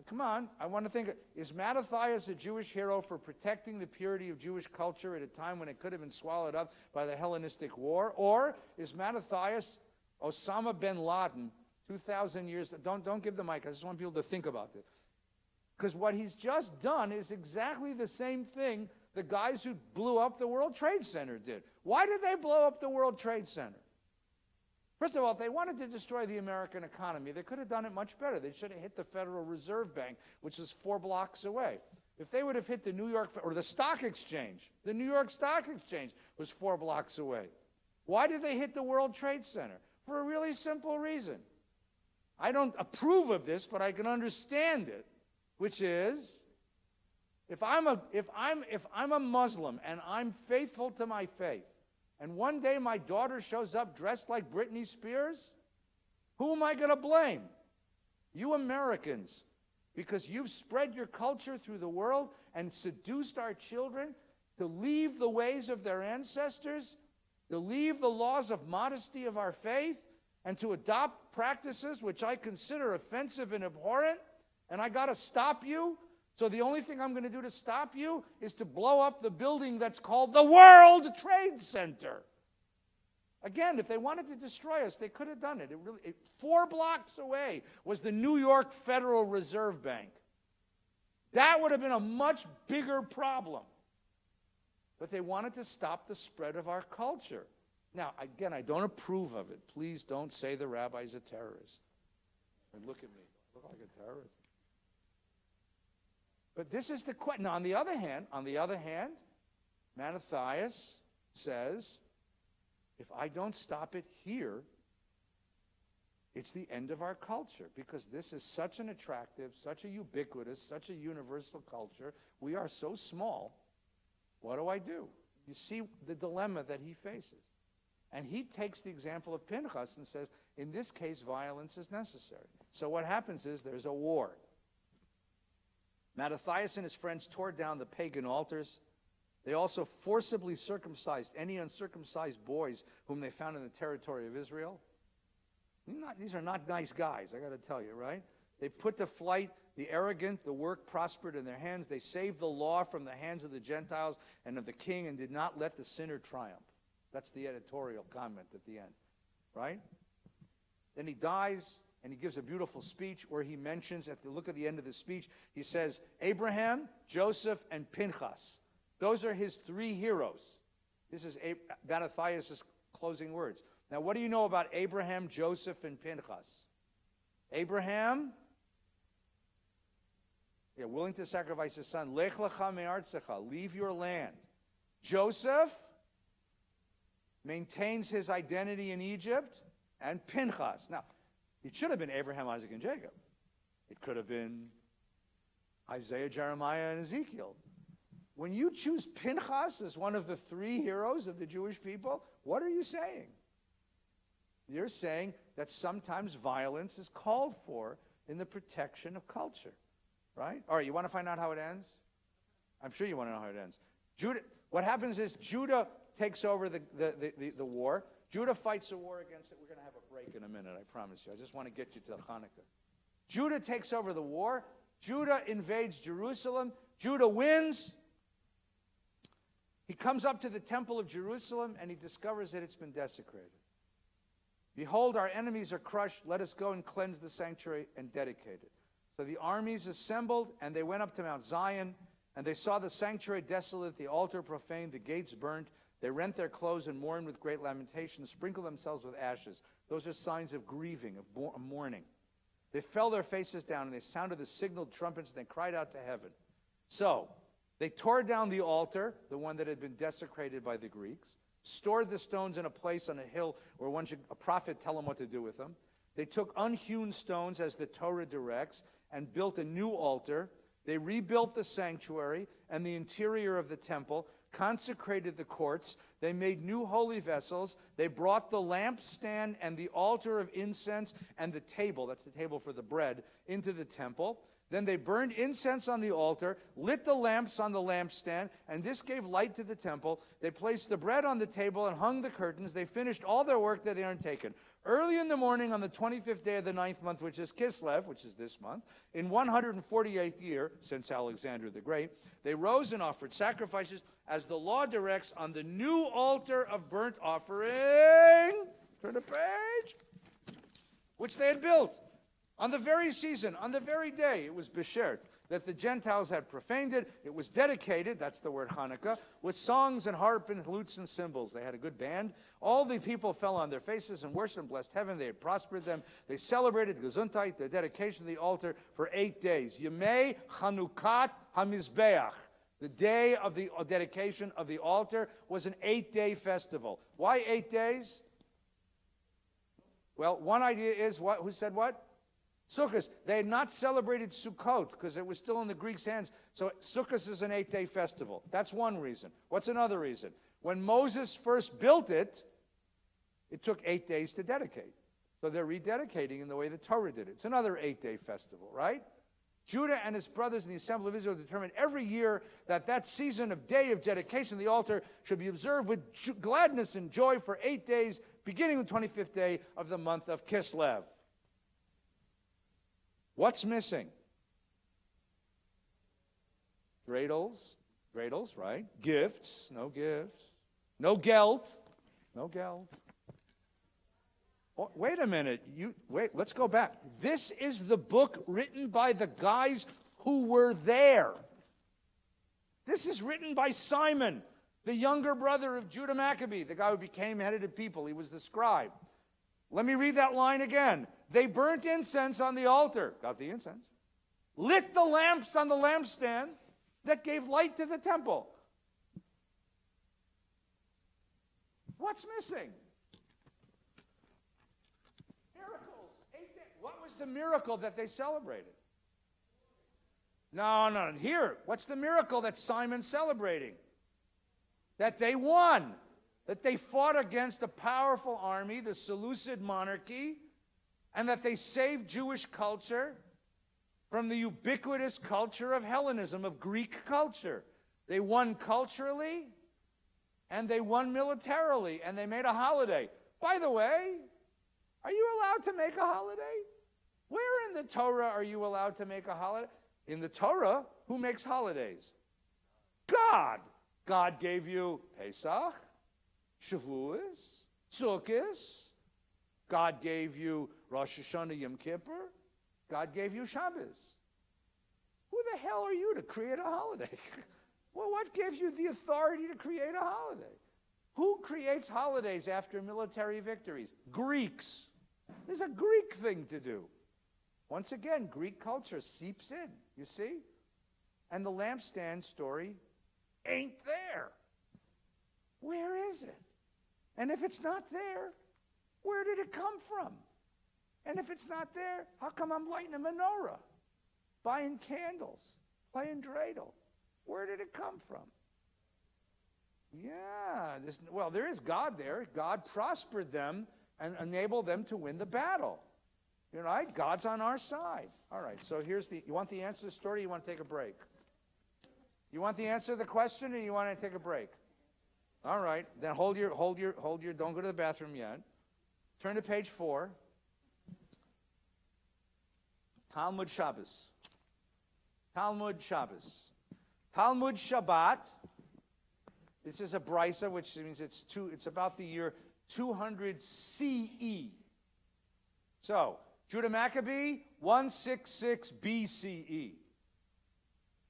Come on, I want to think. Is Mattathias a Jewish hero for protecting the purity of Jewish culture at a time when it could have been swallowed up by the Hellenistic War? Or is Mattathias Osama bin Laden, 2,000 years? Don't give the mic. I just want people to think about this. Because what he's just done is exactly the same thing the guys who blew up the World Trade Center did. Why did they blow up the World Trade Center? First of all, if they wanted to destroy the American economy, they could have done it much better. They should have hit the Federal Reserve Bank, which is 4 blocks away. If they would have hit the New York, or the stock exchange, the New York Stock Exchange was 4 blocks away. Why did they hit the World Trade Center? For a really simple reason. I don't approve of this, but I can understand it, which is, if I'm a Muslim and I'm faithful to my faith, and one day my daughter shows up dressed like Britney Spears, who am I going to blame? You Americans, because you've spread your culture through the world and seduced our children to leave the ways of their ancestors, to leave the laws of modesty of our faith, and to adopt practices which I consider offensive and abhorrent, and I got to stop you. So the only thing I'm going to do to stop you is to blow up the building that's called the World Trade Center. Again, if they wanted to destroy us, they could have done it. 4 blocks away was the New York Federal Reserve Bank. That would have been a much bigger problem. But they wanted to stop the spread of our culture. Now, again, I don't approve of it. Please don't say the rabbi's a terrorist. And look at me. I look like a terrorist. But this is the question. Now, on the other hand, Mattathias says, if I don't stop it here, it's the end of our culture, because this is such an attractive, such a ubiquitous, such a universal culture. We are so small. What do I do? You see the dilemma that he faces. And he takes the example of Pinchas and says, in this case, violence is necessary. So what happens is there's a war. Mattathias and his friends tore down the pagan altars. They also forcibly circumcised any uncircumcised boys whom they found in the territory of Israel. These are not nice guys, I got to tell you, right? They put to flight the arrogant. The work prospered in their hands. They saved the law from the hands of the Gentiles and of the king, and did not let the sinner triumph. That's the editorial comment at the end, right? Then he dies. And he gives a beautiful speech where he mentions, look at the end of the speech, he says, Abraham, Joseph, and Pinchas. Those are his 3 heroes. This is Mattathias' closing words. Now, what do you know about Abraham, Joseph, and Pinchas? Abraham, willing to sacrifice his son. Lech lecha me'artzecha, leave your land. Joseph maintains his identity in Egypt. And Pinchas. Now, it should have been Abraham, Isaac, and Jacob. It could have been Isaiah, Jeremiah, and Ezekiel. When you choose Pinchas as one of the 3 heroes of the Jewish people, what are you saying? You're saying that sometimes violence is called for in the protection of culture, right? All right, you want to find out how it ends? I'm sure you want to know how it ends. Judah, what happens is Judah takes over the war. Judah fights a war against it. We're going to have a break in a minute, I promise you. I just want to get you to Hanukkah. Judah takes over the war. Judah invades Jerusalem. Judah wins. He comes up to the temple of Jerusalem and he discovers that it's been desecrated. Behold, our enemies are crushed. Let us go and cleanse the sanctuary and dedicate it. So the armies assembled and they went up to Mount Zion and they saw the sanctuary desolate, the altar profaned, the gates burnt. They rent their clothes and mourned with great lamentation, sprinkled themselves with ashes. Those are signs of grieving, of mourning. They fell their faces down and they sounded the signal trumpets and they cried out to heaven. So they tore down the altar, the one that had been desecrated by the Greeks, stored the stones in a place on a hill where a prophet tell them what to do with them. They took unhewn stones as the Torah directs and built a new altar. They rebuilt the sanctuary and the interior of the temple, consecrated the courts. They made new holy vessels. They brought the lampstand and the altar of incense and the table, that's the table for the bread, into the temple. Then they burned incense on the altar, lit the lamps on the lampstand, and this gave light to the temple. They placed the bread on the table and hung the curtains. They finished all their work that they had undertaken. Early in the morning on the 25th day of the 9th month, which is Kislev, which is this month, in 148th year, since Alexander the Great, they rose and offered sacrifices as the law directs on the new altar of burnt offering, turn the page, which they had built. On the very season, on the very day, it was beshert, that the Gentiles had profaned it. It was dedicated, that's the word Hanukkah, with songs and harp and lutes and cymbals. They had a good band. All the people fell on their faces and worshiped and blessed heaven. They had prospered them. They celebrated Gesundheit, the dedication of the altar, for 8 days. Yemei Chanukot HaMizbeach. The day of the dedication of the altar was an 8-day festival. Why 8 days? Well, one idea is, what? Who said what? Sukkot. They had not celebrated Sukkot because it was still in the Greeks' hands. So Sukkot is an 8-day festival. That's one reason. What's another reason? When Moses first built it, it took 8 days to dedicate. So they're rededicating in the way the Torah did it. It's another 8-day festival, right? Judah and his brothers in the assembly of Israel determined every year that that season of day of dedication of the altar should be observed with gladness and joy for 8 days, beginning the 25th day of the month of Kislev. What's missing? Dreidels, right? Gifts, no gifts. No gelt, no gelt. Oh, wait a minute, wait, let's go back. This is the book written by the guys who were there. This is written by Simon, the younger brother of Judah Maccabee, the guy who became head of the people. He was the scribe. Let me read that line again. They burnt incense on the altar, got the incense, lit the lamps on the lampstand that gave light to the temple. What's missing? Miracles. What was the miracle that they celebrated? No. Here, what's the miracle that Simon's celebrating? That they won. That they fought against a powerful army, the Seleucid monarchy, and that they saved Jewish culture from the ubiquitous culture of Hellenism, of Greek culture. They won culturally, and they won militarily, and they made a holiday. By the way, are you allowed to make a holiday? Where in the Torah are you allowed to make a holiday? In the Torah, who makes holidays? God. God gave you Pesach, Shavuos, Sukkot. God gave you Rosh Hashanah, Yom Kippur. God gave you Shabbos. Who the hell are you to create a holiday? Well, what gives you the authority to create a holiday? Who creates holidays after military victories? Greeks. It's a Greek thing to do. Once again, Greek culture seeps in, you see? And the lampstand story ain't there. Where is it? And if it's not there, where did it come from? And if it's not there, how come I'm lighting a menorah, buying candles, playing dreidel. Where did it come from? Yeah, well, there is God there. God prospered them and enabled them to win the battle. You know, right? God's on our side. All right, so you want the answer to the story, or you want to take a break? You want the answer to the question, or you want to take a break? All right, then hold your, don't go to the bathroom yet. Turn to page 4. Talmud Shabbos. Talmud Shabbos. Talmud Shabbat. This is a brisa, which means it's about the year 200 CE. So, Judah Maccabee, 166 BCE.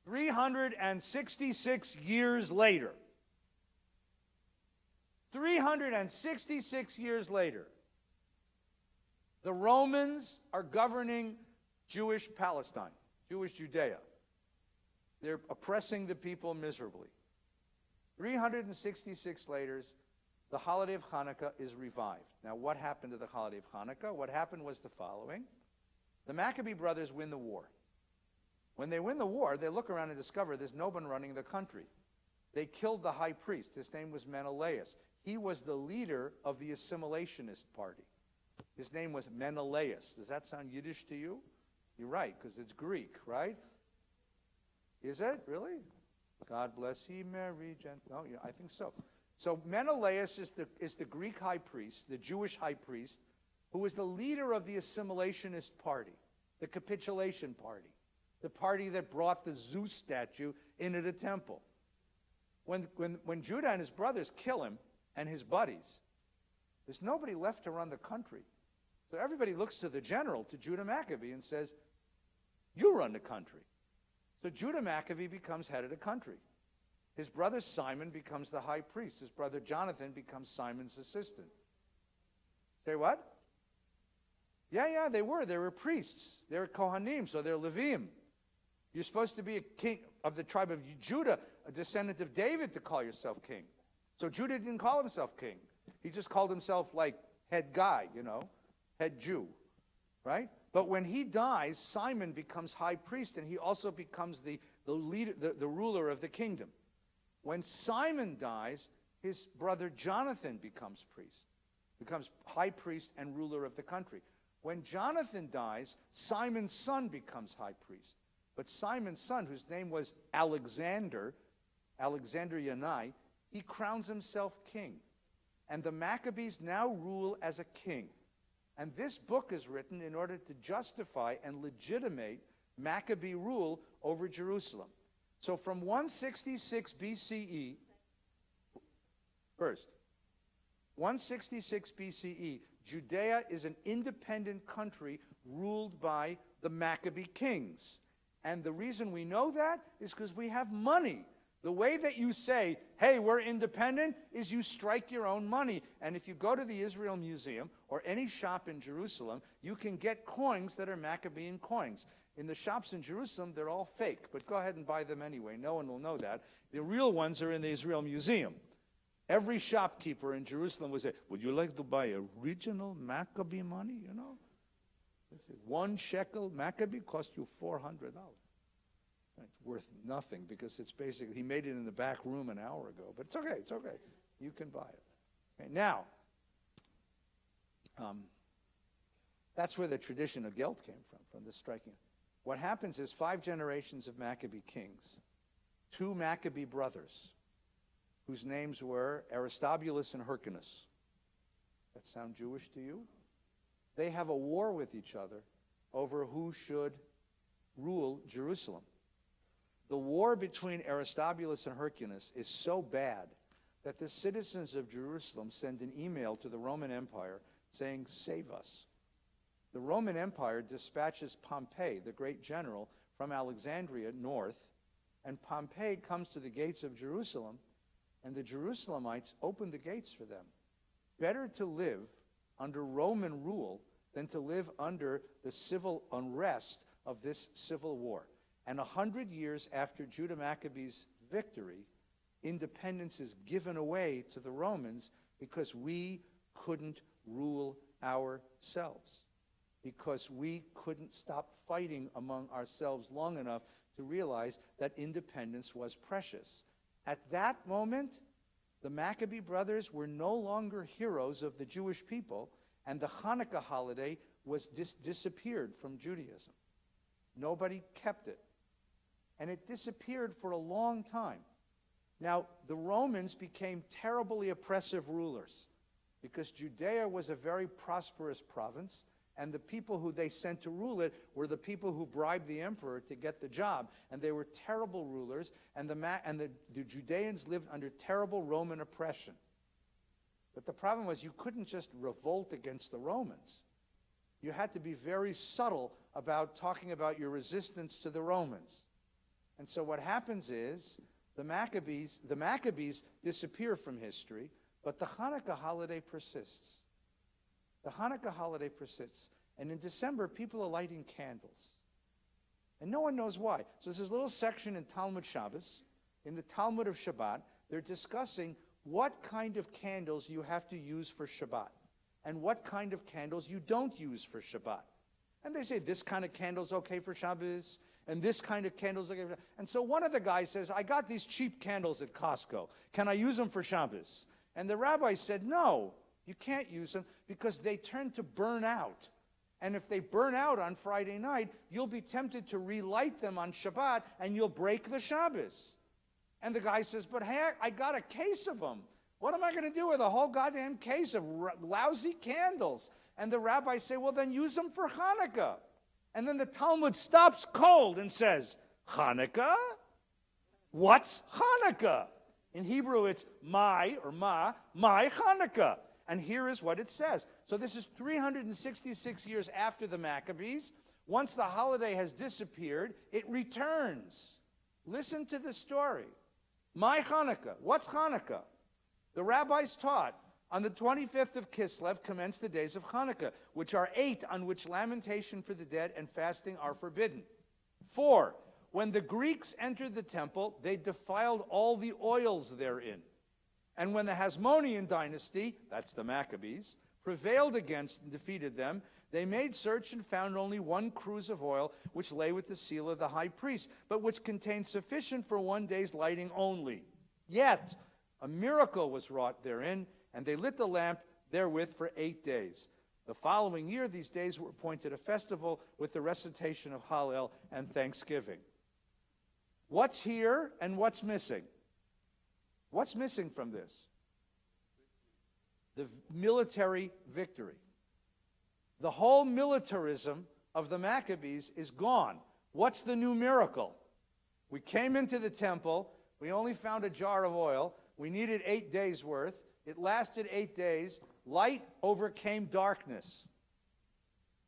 366 years later. 366 years later, the Romans are governing Jewish Palestine, Jewish Judea. They're oppressing the people miserably. 366 later, the holiday of Hanukkah is revived. Now, what happened to the holiday of Hanukkah? What happened was the following. The Maccabee brothers win the war. When they win the war, they look around and discover there's no one running the country. They killed the high priest. His name was Menelaus. He was the leader of the assimilationist party. His name was Menelaus. Does that sound Yiddish to you? You're right, because it's Greek, right? Is it? Really? God bless ye, Mary. No, yeah, I think so. So Menelaus is the Greek high priest, the Jewish high priest, who was the leader of the assimilationist party, the capitulation party, the party that brought the Zeus statue into the temple. When Judah and his brothers kill him and his buddies, there's nobody left to run the country. So everybody looks to the general, to Judah Maccabee, and says, you run the country. So Judah Maccabee becomes head of the country. His brother Simon becomes the high priest. His brother Jonathan becomes Simon's assistant. Say what? Yeah, they were. They were priests. They were Kohanim, so they're Levim. You're supposed to be a king of the tribe of Judah, a descendant of David, to call yourself king. So Judah didn't call himself king. He just called himself like head guy, head Jew, right? But when he dies, Simon becomes high priest, and he also becomes the leader, the ruler of the kingdom. When Simon dies, his brother Jonathan becomes priest, becomes high priest and ruler of the country. When Jonathan dies, Simon's son becomes high priest. But Simon's son, whose name was Alexander Yanai, he crowns himself king. And the Maccabees now rule as a king. And this book is written in order to justify and legitimate Maccabee rule over Jerusalem. So from 166 BCE, first, 166 BCE, Judea is an independent country ruled by the Maccabee kings. And the reason we know that is because we have money. The way that you say, hey, we're independent, is you strike your own money. And if you go to the Israel Museum or any shop in Jerusalem, you can get coins that are Maccabean coins. In the shops in Jerusalem, they're all fake, but go ahead and buy them anyway. No one will know that. The real ones are in the Israel Museum. Every shopkeeper in Jerusalem would say, would you like to buy original Maccabee money, They say, 1 shekel Maccabee cost you $400. It's worth nothing because it's basically, he made it in the back room an hour ago. But it's okay. You can buy it. Okay, now, that's where the tradition of gelt came from the striking. What happens is 5 generations of Maccabee kings, 2 Maccabee brothers, whose names were Aristobulus and Hyrcanus. That sound Jewish to you? They have a war with each other over who should rule Jerusalem. The war between Aristobulus and Hyrcanus is so bad that the citizens of Jerusalem send an email to the Roman Empire saying, save us. The Roman Empire dispatches Pompey, the great general, from Alexandria north, and Pompey comes to the gates of Jerusalem, and the Jerusalemites open the gates for them. Better to live under Roman rule than to live under the civil unrest of this civil war. And 100 years after Judah Maccabee's victory, independence is given away to the Romans because we couldn't rule ourselves, because we couldn't stop fighting among ourselves long enough to realize that independence was precious. At that moment, the Maccabee brothers were no longer heroes of the Jewish people, and the Hanukkah holiday was disappeared from Judaism. Nobody kept it. And it disappeared for a long time. Now, the Romans became terribly oppressive rulers because Judea was a very prosperous province, and the people who they sent to rule it were the people who bribed the emperor to get the job. And they were terrible rulers, and the Judeans lived under terrible Roman oppression. But the problem was you couldn't just revolt against the Romans. You had to be very subtle about talking about your resistance to the Romans. And so what happens is the Maccabees disappear from history, but the Hanukkah holiday persists. The Hanukkah holiday persists. And in December, people are lighting candles. And no one knows why. So there's this little section in Talmud Shabbos, in the Talmud of Shabbat, they're discussing what kind of candles you have to use for Shabbat and what kind of candles you don't use for Shabbat. And they say this kind of candle's okay for Shabbos, and this kind of candle's okay for Shabbos. And so one of the guys says, I got these cheap candles at Costco. Can I use them for Shabbos? And the rabbi said, no, you can't use them because they turn to burn out. And if they burn out on Friday night, you'll be tempted to relight them on Shabbat, and you'll break the Shabbos. And the guy says, but hey, I got a case of them. What am I going to do with a whole goddamn case of lousy candles? And the rabbis say, well, then use them for Hanukkah. And then the Talmud stops cold and says, Hanukkah? What's Hanukkah? In Hebrew, it's my Hanukkah. And here is what it says. So this is 366 years after the Maccabees. Once the holiday has disappeared, it returns. Listen to the story. My Hanukkah. What's Hanukkah? The rabbis taught on the 25th of Kislev commence the days of Hanukkah, which are 8 on which lamentation for the dead and fasting are forbidden. 4, when the Greeks entered the temple, they defiled all the oils therein. And when the Hasmonean dynasty, that's the Maccabees, prevailed against and defeated them, they made search and found only one cruse of oil, which lay with the seal of the high priest, but which contained sufficient for one day's lighting only. Yet a miracle was wrought therein, and they lit the lamp therewith for 8 days. The following year, these days were appointed a festival with the recitation of Hallel and thanksgiving. What's here and what's missing? What's missing from this? The military victory. The whole militarism of the Maccabees is gone. What's the new miracle? We came into the temple. We only found a jar of oil. We needed 8 days' worth. It lasted 8 days. Light overcame darkness.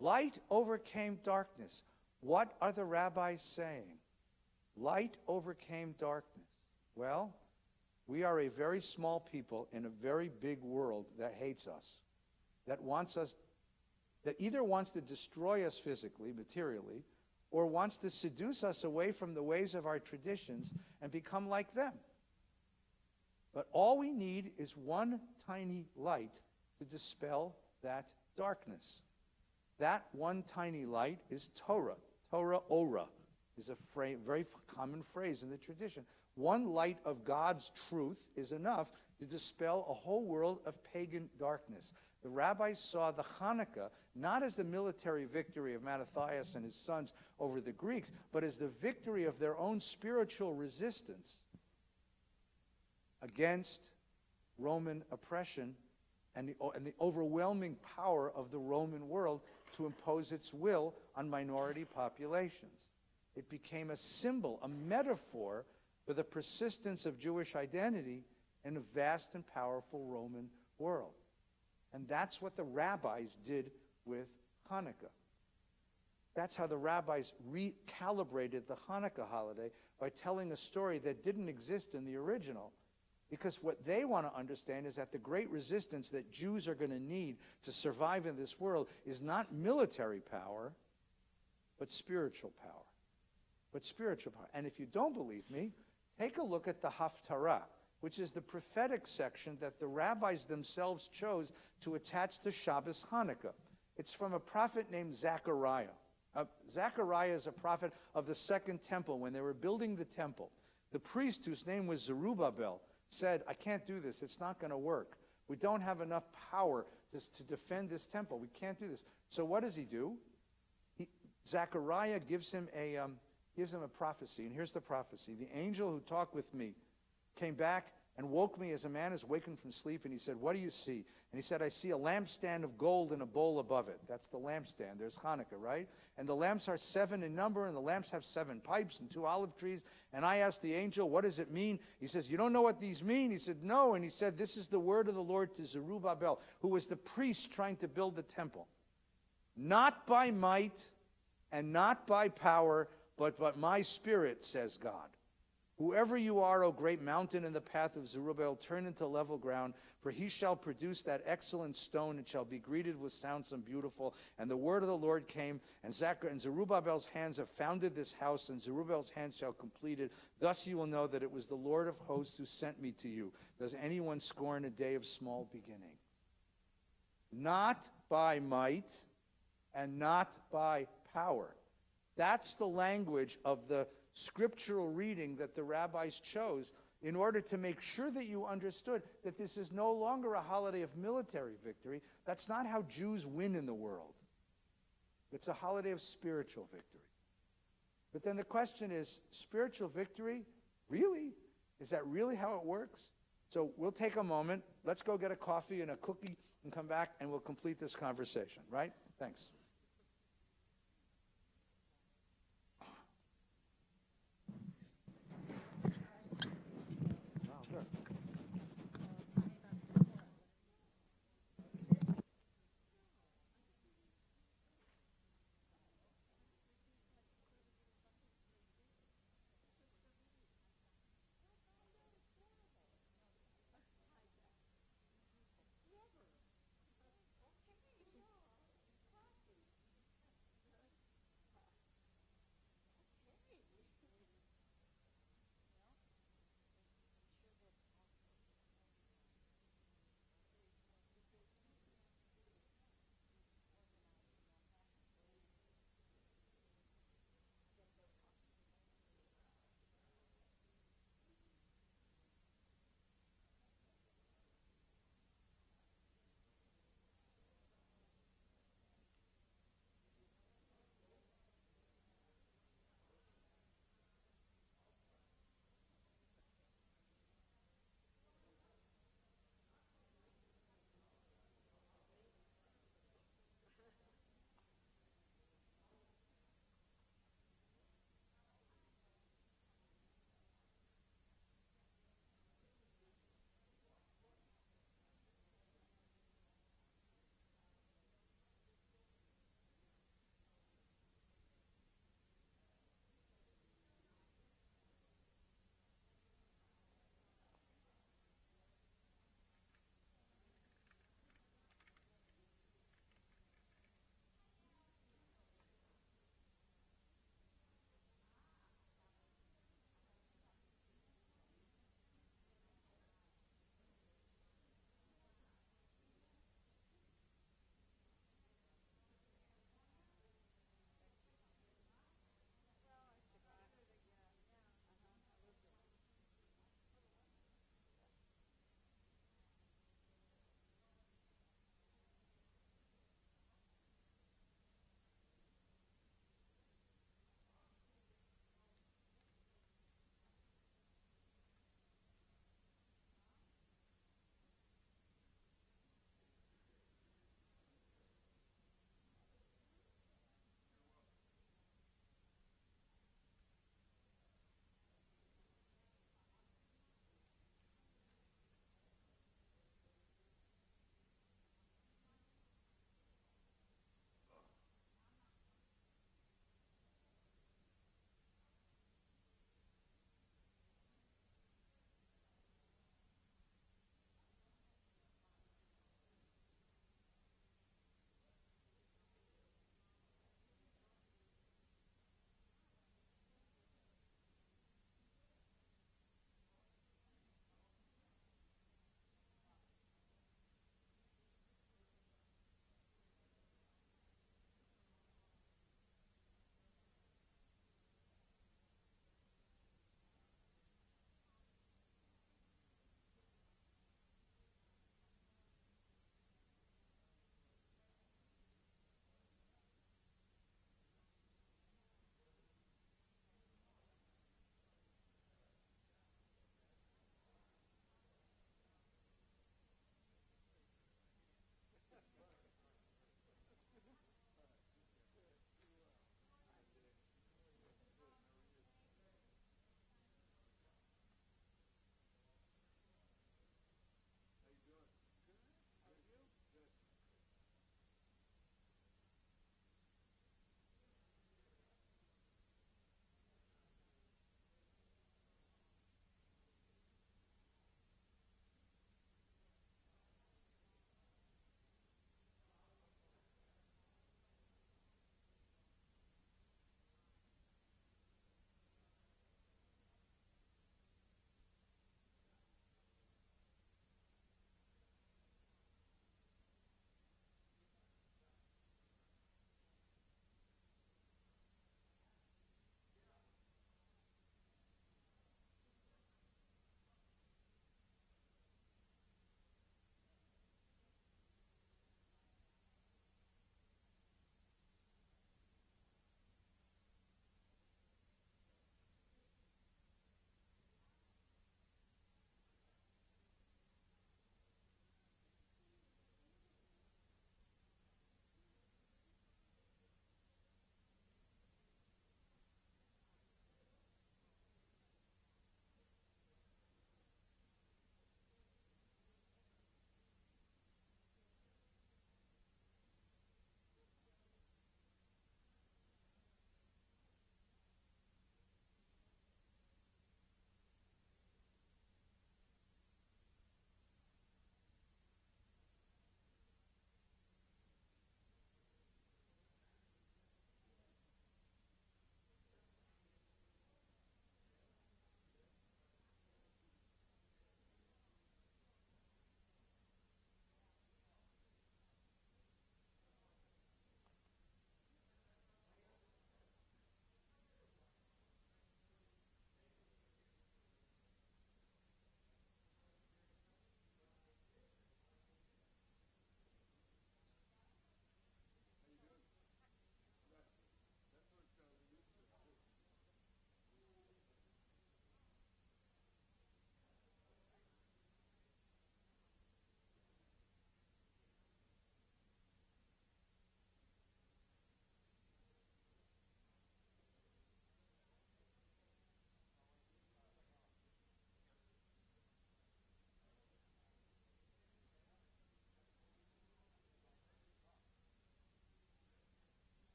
Light overcame darkness. What are the rabbis saying? Light overcame darkness. Well, we are a very small people in a very big world that hates us, that either wants to destroy us physically, materially, or wants to seduce us away from the ways of our traditions and become like them. But all we need is one tiny light to dispel that darkness. That one tiny light is Torah. Torah ora is a very common phrase in the tradition. One light of God's truth is enough to dispel a whole world of pagan darkness. The rabbis saw the Hanukkah not as the military victory of Mattathias and his sons over the Greeks, but as the victory of their own spiritual resistance against Roman oppression and the overwhelming power of the Roman world to impose its will on minority populations. It became a symbol, a metaphor for the persistence of Jewish identity in a vast and powerful Roman world. And that's what the rabbis did with Hanukkah. That's how the rabbis recalibrated the Hanukkah holiday, by telling a story that didn't exist in the original. Because what they want to understand is that the great resistance that Jews are going to need to survive in this world is not military power, but spiritual power. And if you don't believe me, take a look at the Haftarah, which is the prophetic section that the rabbis themselves chose to attach to Shabbos Hanukkah. It's from a prophet named Zechariah. Zechariah is a prophet of the second temple. When they were building the temple, the priest, whose name was Zerubbabel, said, I can't do this. It's not going to work. We don't have enough power to defend this temple. We can't do this. So what does he do? Zechariah gives him a prophecy. And here's the prophecy. The angel who talked with me came back and woke me as a man is wakened from sleep. And he said, what do you see? And he said, I see a lampstand of gold and a bowl above it. That's the lampstand. There's Hanukkah, right? And the lamps are 7 in number, and the lamps have 7 pipes and 2 olive trees. And I asked the angel, what does it mean? He says, you don't know what these mean? He said, no. And he said, this is the word of the Lord to Zerubbabel, who was the priest trying to build the temple. Not by might and not by power, but my spirit, says God. Whoever you are, O great mountain in the path of Zerubbabel, turn into level ground, for he shall produce that excellent stone. It shall be greeted with sounds and beautiful. And the word of the Lord came, and Zerubbabel's hands have founded this house, and Zerubbabel's hands shall complete it. Thus you will know that it was the Lord of hosts who sent me to you. Does anyone scorn a day of small beginnings? Not by might and not by power. That's the language of the scriptural reading that the rabbis chose in order to make sure that you understood that this is no longer a holiday of military victory. That's not how Jews win in the world. It's a holiday of spiritual victory. But then the question is, spiritual victory? Really? Is that really how it works? So we'll take a moment. Let's go get a coffee and a cookie and come back and we'll complete this conversation, right? Thanks.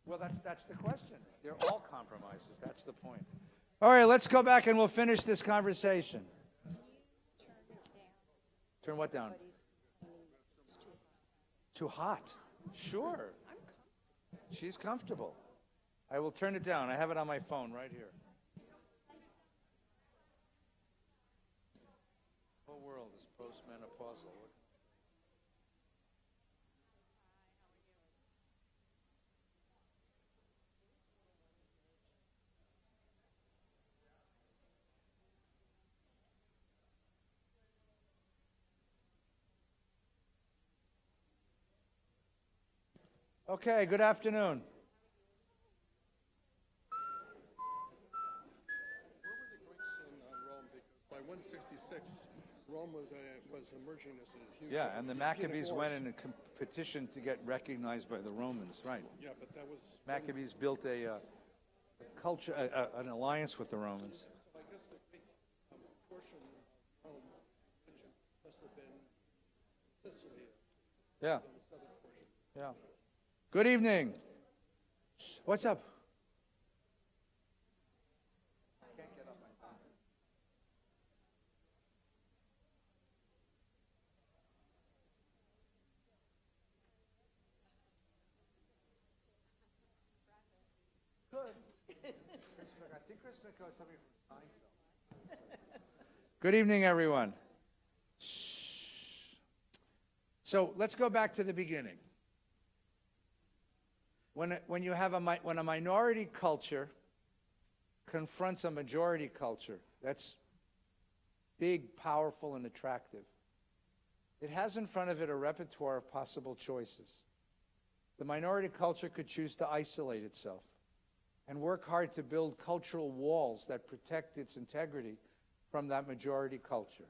Well, that's the question. They're all compromises. That's the point. All right, let's go back and we'll finish this conversation. Turn what down? Too hot. Sure. She's comfortable. I will turn it down. I have it on my phone right here. The whole world is postmenopausal. Okay, good afternoon. Where were the Greeks in Rome? Because by 166, Rome was emerging as a huge. Yeah, and the Maccabees went in in. a petition to get recognized by the Romans, right? Yeah, but that was. Maccabees built a culture, an alliance with the Romans. So I guess the big portion of Rome mentioned must have been Sicily, Yeah, the southern portion. yeah. Good evening. What's up? Good. I think Chris McCall is somebody from Seinfeld. Good evening, everyone. Shh. So let's go back to the beginning. When you have when a minority culture confronts a majority culture, that's big, powerful, and attractive. It has in front of it a repertoire of possible choices. The minority culture could choose to isolate itself and work hard to build cultural walls that protect its integrity from that majority culture.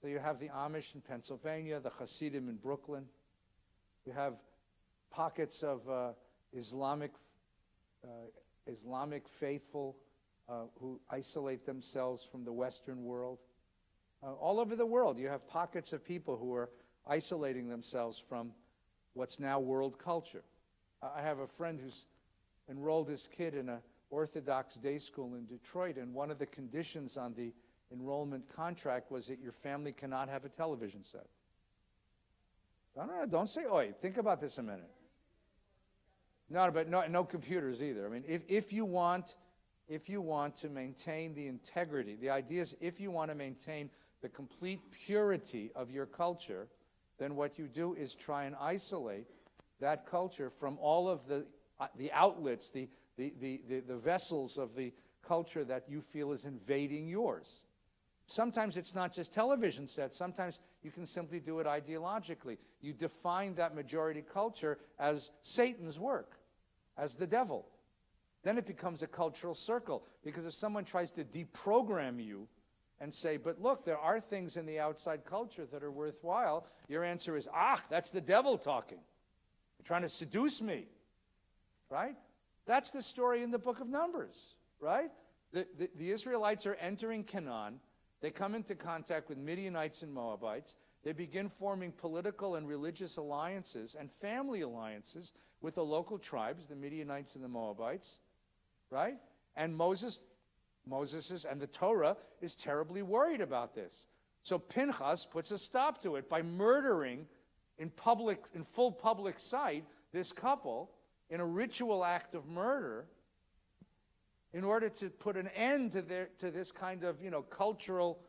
So you have the Amish in Pennsylvania, the Hasidim in Brooklyn. You have pockets of Islamic faithful who isolate themselves from the Western world. All over the world, you have pockets of people who are isolating themselves from what's now world culture. I have a friend who's enrolled his kid in an Orthodox day school in Detroit, and one of the conditions on the enrollment contract was that your family cannot have a television set. No, don't say oi. Think about this a minute. No, but no computers either. I mean, if you want to maintain the integrity, the idea is if you want to maintain the complete purity of your culture, then what you do is try and isolate that culture from all of the outlets, the vessels of the culture that you feel is invading yours. Sometimes it's not just television sets. Sometimes you can simply do it ideologically. You define that majority culture as Satan's work, as the devil. Then it becomes a cultural circle. Because if someone tries to deprogram you and say, but look, there are things in the outside culture that are worthwhile, your answer is, that's the devil talking. You're trying to seduce me. Right? That's the story in the book of Numbers. Right? The Israelites are entering Canaan. They come into contact with Midianites and Moabites. They begin forming political and religious alliances and family alliances with the local tribes, the Midianites and the Moabites, right? And Moses and the Torah is terribly worried about this. So Pinchas puts a stop to it by murdering in full public sight this couple in a ritual act of murder, in order to put an end to this kind of cultural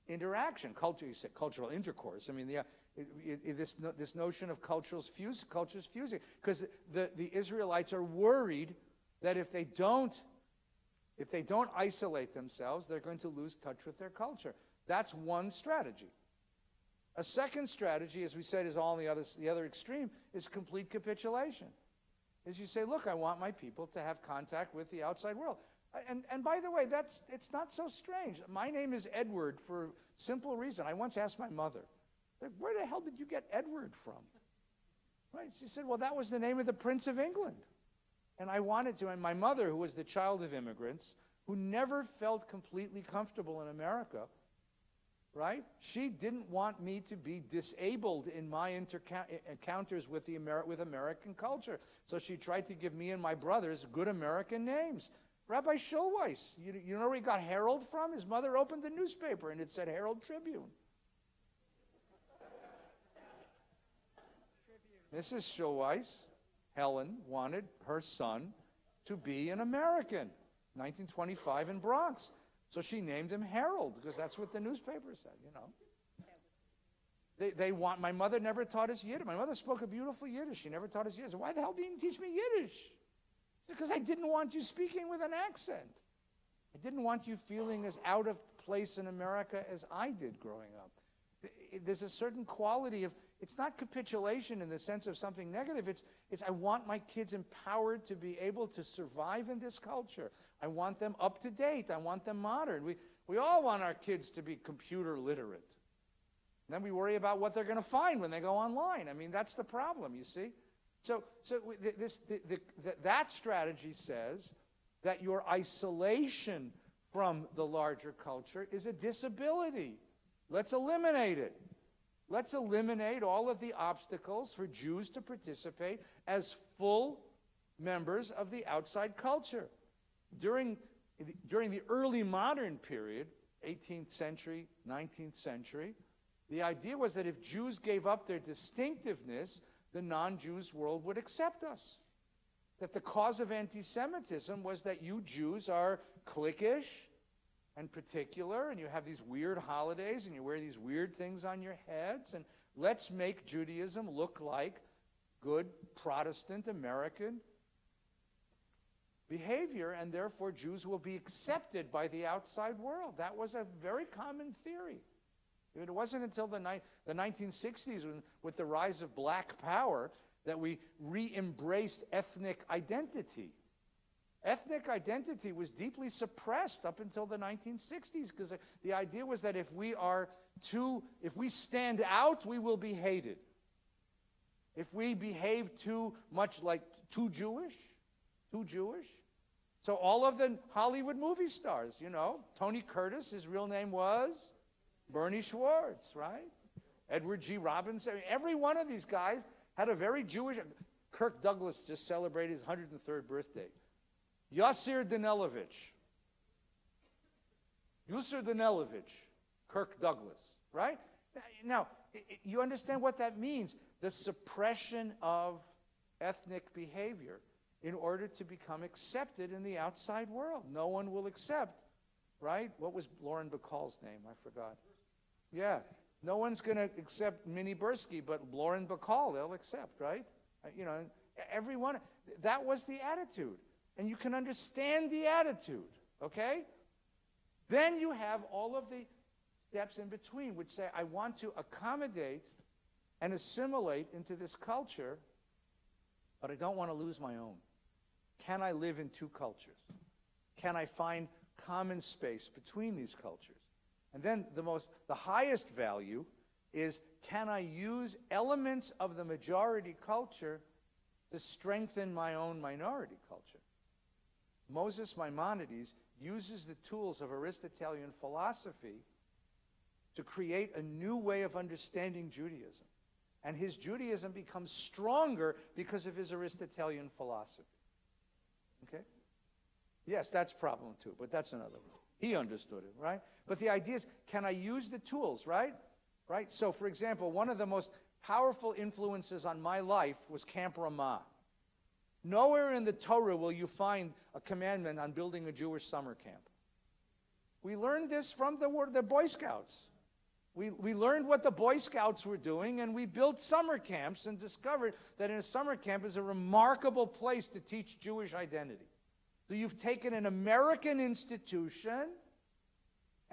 interaction, cultural intercourse. I mean, this notion of cultures fusing, because the Israelites are worried that if they don't isolate themselves, they're going to lose touch with their culture. That's one strategy. A second strategy, as we said, is all on the other extreme, is complete capitulation. Is you say, look, I want my people to have contact with the outside world. And by the way, it's not so strange. My name is Edward for a simple reason. I once asked my mother, where the hell did you get Edward from? Right? She said, well, that was the name of the Prince of England. And I wanted to, and my mother, who was the child of immigrants, who never felt completely comfortable in America, right? She didn't want me to be disabled in my encounters with with American culture. So she tried to give me and my brothers good American names. Rabbi Schulweis, you know where he got Herald from? His mother opened the newspaper and it said Herald Tribune. Mrs. Schulweis, Helen, wanted her son to be an American. 1925 in Bronx. So she named him Harold because that's what the newspaper said, you know. My mother never taught us Yiddish. My mother spoke a beautiful Yiddish. She never taught us Yiddish. Why the hell didn't you teach me Yiddish? Because I didn't want you speaking with an accent. I didn't want you feeling as out of place in America as I did growing up. There's a certain quality of, it's not capitulation in the sense of something negative. It's I want my kids empowered to be able to survive in this culture. I want them up to date. I want them modern. We all want our kids to be computer literate. And then we worry about what they're going to find when they go online. I mean, that's the problem, you see. So that strategy says that your isolation from the larger culture is a disability. Let's eliminate it. Let's eliminate all of the obstacles for Jews to participate as full members of the outside culture. During the early modern period, 18th century, 19th century, the idea was that if Jews gave up their distinctiveness, the non-Jews world would accept us. That the cause of anti-Semitism was that you Jews are cliquish and particular, and you have these weird holidays, and you wear these weird things on your heads, and let's make Judaism look like good Protestant American behavior, and therefore Jews will be accepted by the outside world. That was a very common theory. It wasn't until the 1960s, with the rise of black power, that we re-embraced ethnic identity. Ethnic identity was deeply suppressed up until the 1960s because the idea was that if we stand out, we will be hated. If we behave too much like too Jewish. So all of the Hollywood movie stars, you know, Tony Curtis, his real name was Bernie Schwartz, right? Edward G. Robinson. I mean, every one of these guys had a very Jewish. Kirk Douglas just celebrated his 103rd birthday. Yusser Danilowitz, Kirk Douglas, right? Now, you understand what that means? The suppression of ethnic behavior in order to become accepted in the outside world. No one will accept, right? What was Lauren Bacall's name? I forgot. Yeah. No one's going to accept Minnie Bursky, but Lauren Bacall, they'll accept, right? You know, everyone. That was the attitude. And you can understand the attitude, okay? Then you have all of the steps in between, which say, I want to accommodate and assimilate into this culture, but I don't want to lose my own. Can I live in two cultures? Can I find common space between these cultures? And then the highest value is, can I use elements of the majority culture to strengthen my own minority culture? Moses Maimonides uses the tools of Aristotelian philosophy to create a new way of understanding Judaism. And his Judaism becomes stronger because of his Aristotelian philosophy. Okay? Yes, that's problem too, but that's another one. He understood it, right? But the idea is, can I use the tools, right? Right? So, for example, one of the most powerful influences on my life was Camp Ramah. Nowhere in the Torah will you find a commandment on building a Jewish summer camp. We learned this from the Boy Scouts. We learned what the Boy Scouts were doing, and we built summer camps and discovered that in a summer camp is a remarkable place to teach Jewish identity. So you've taken an American institution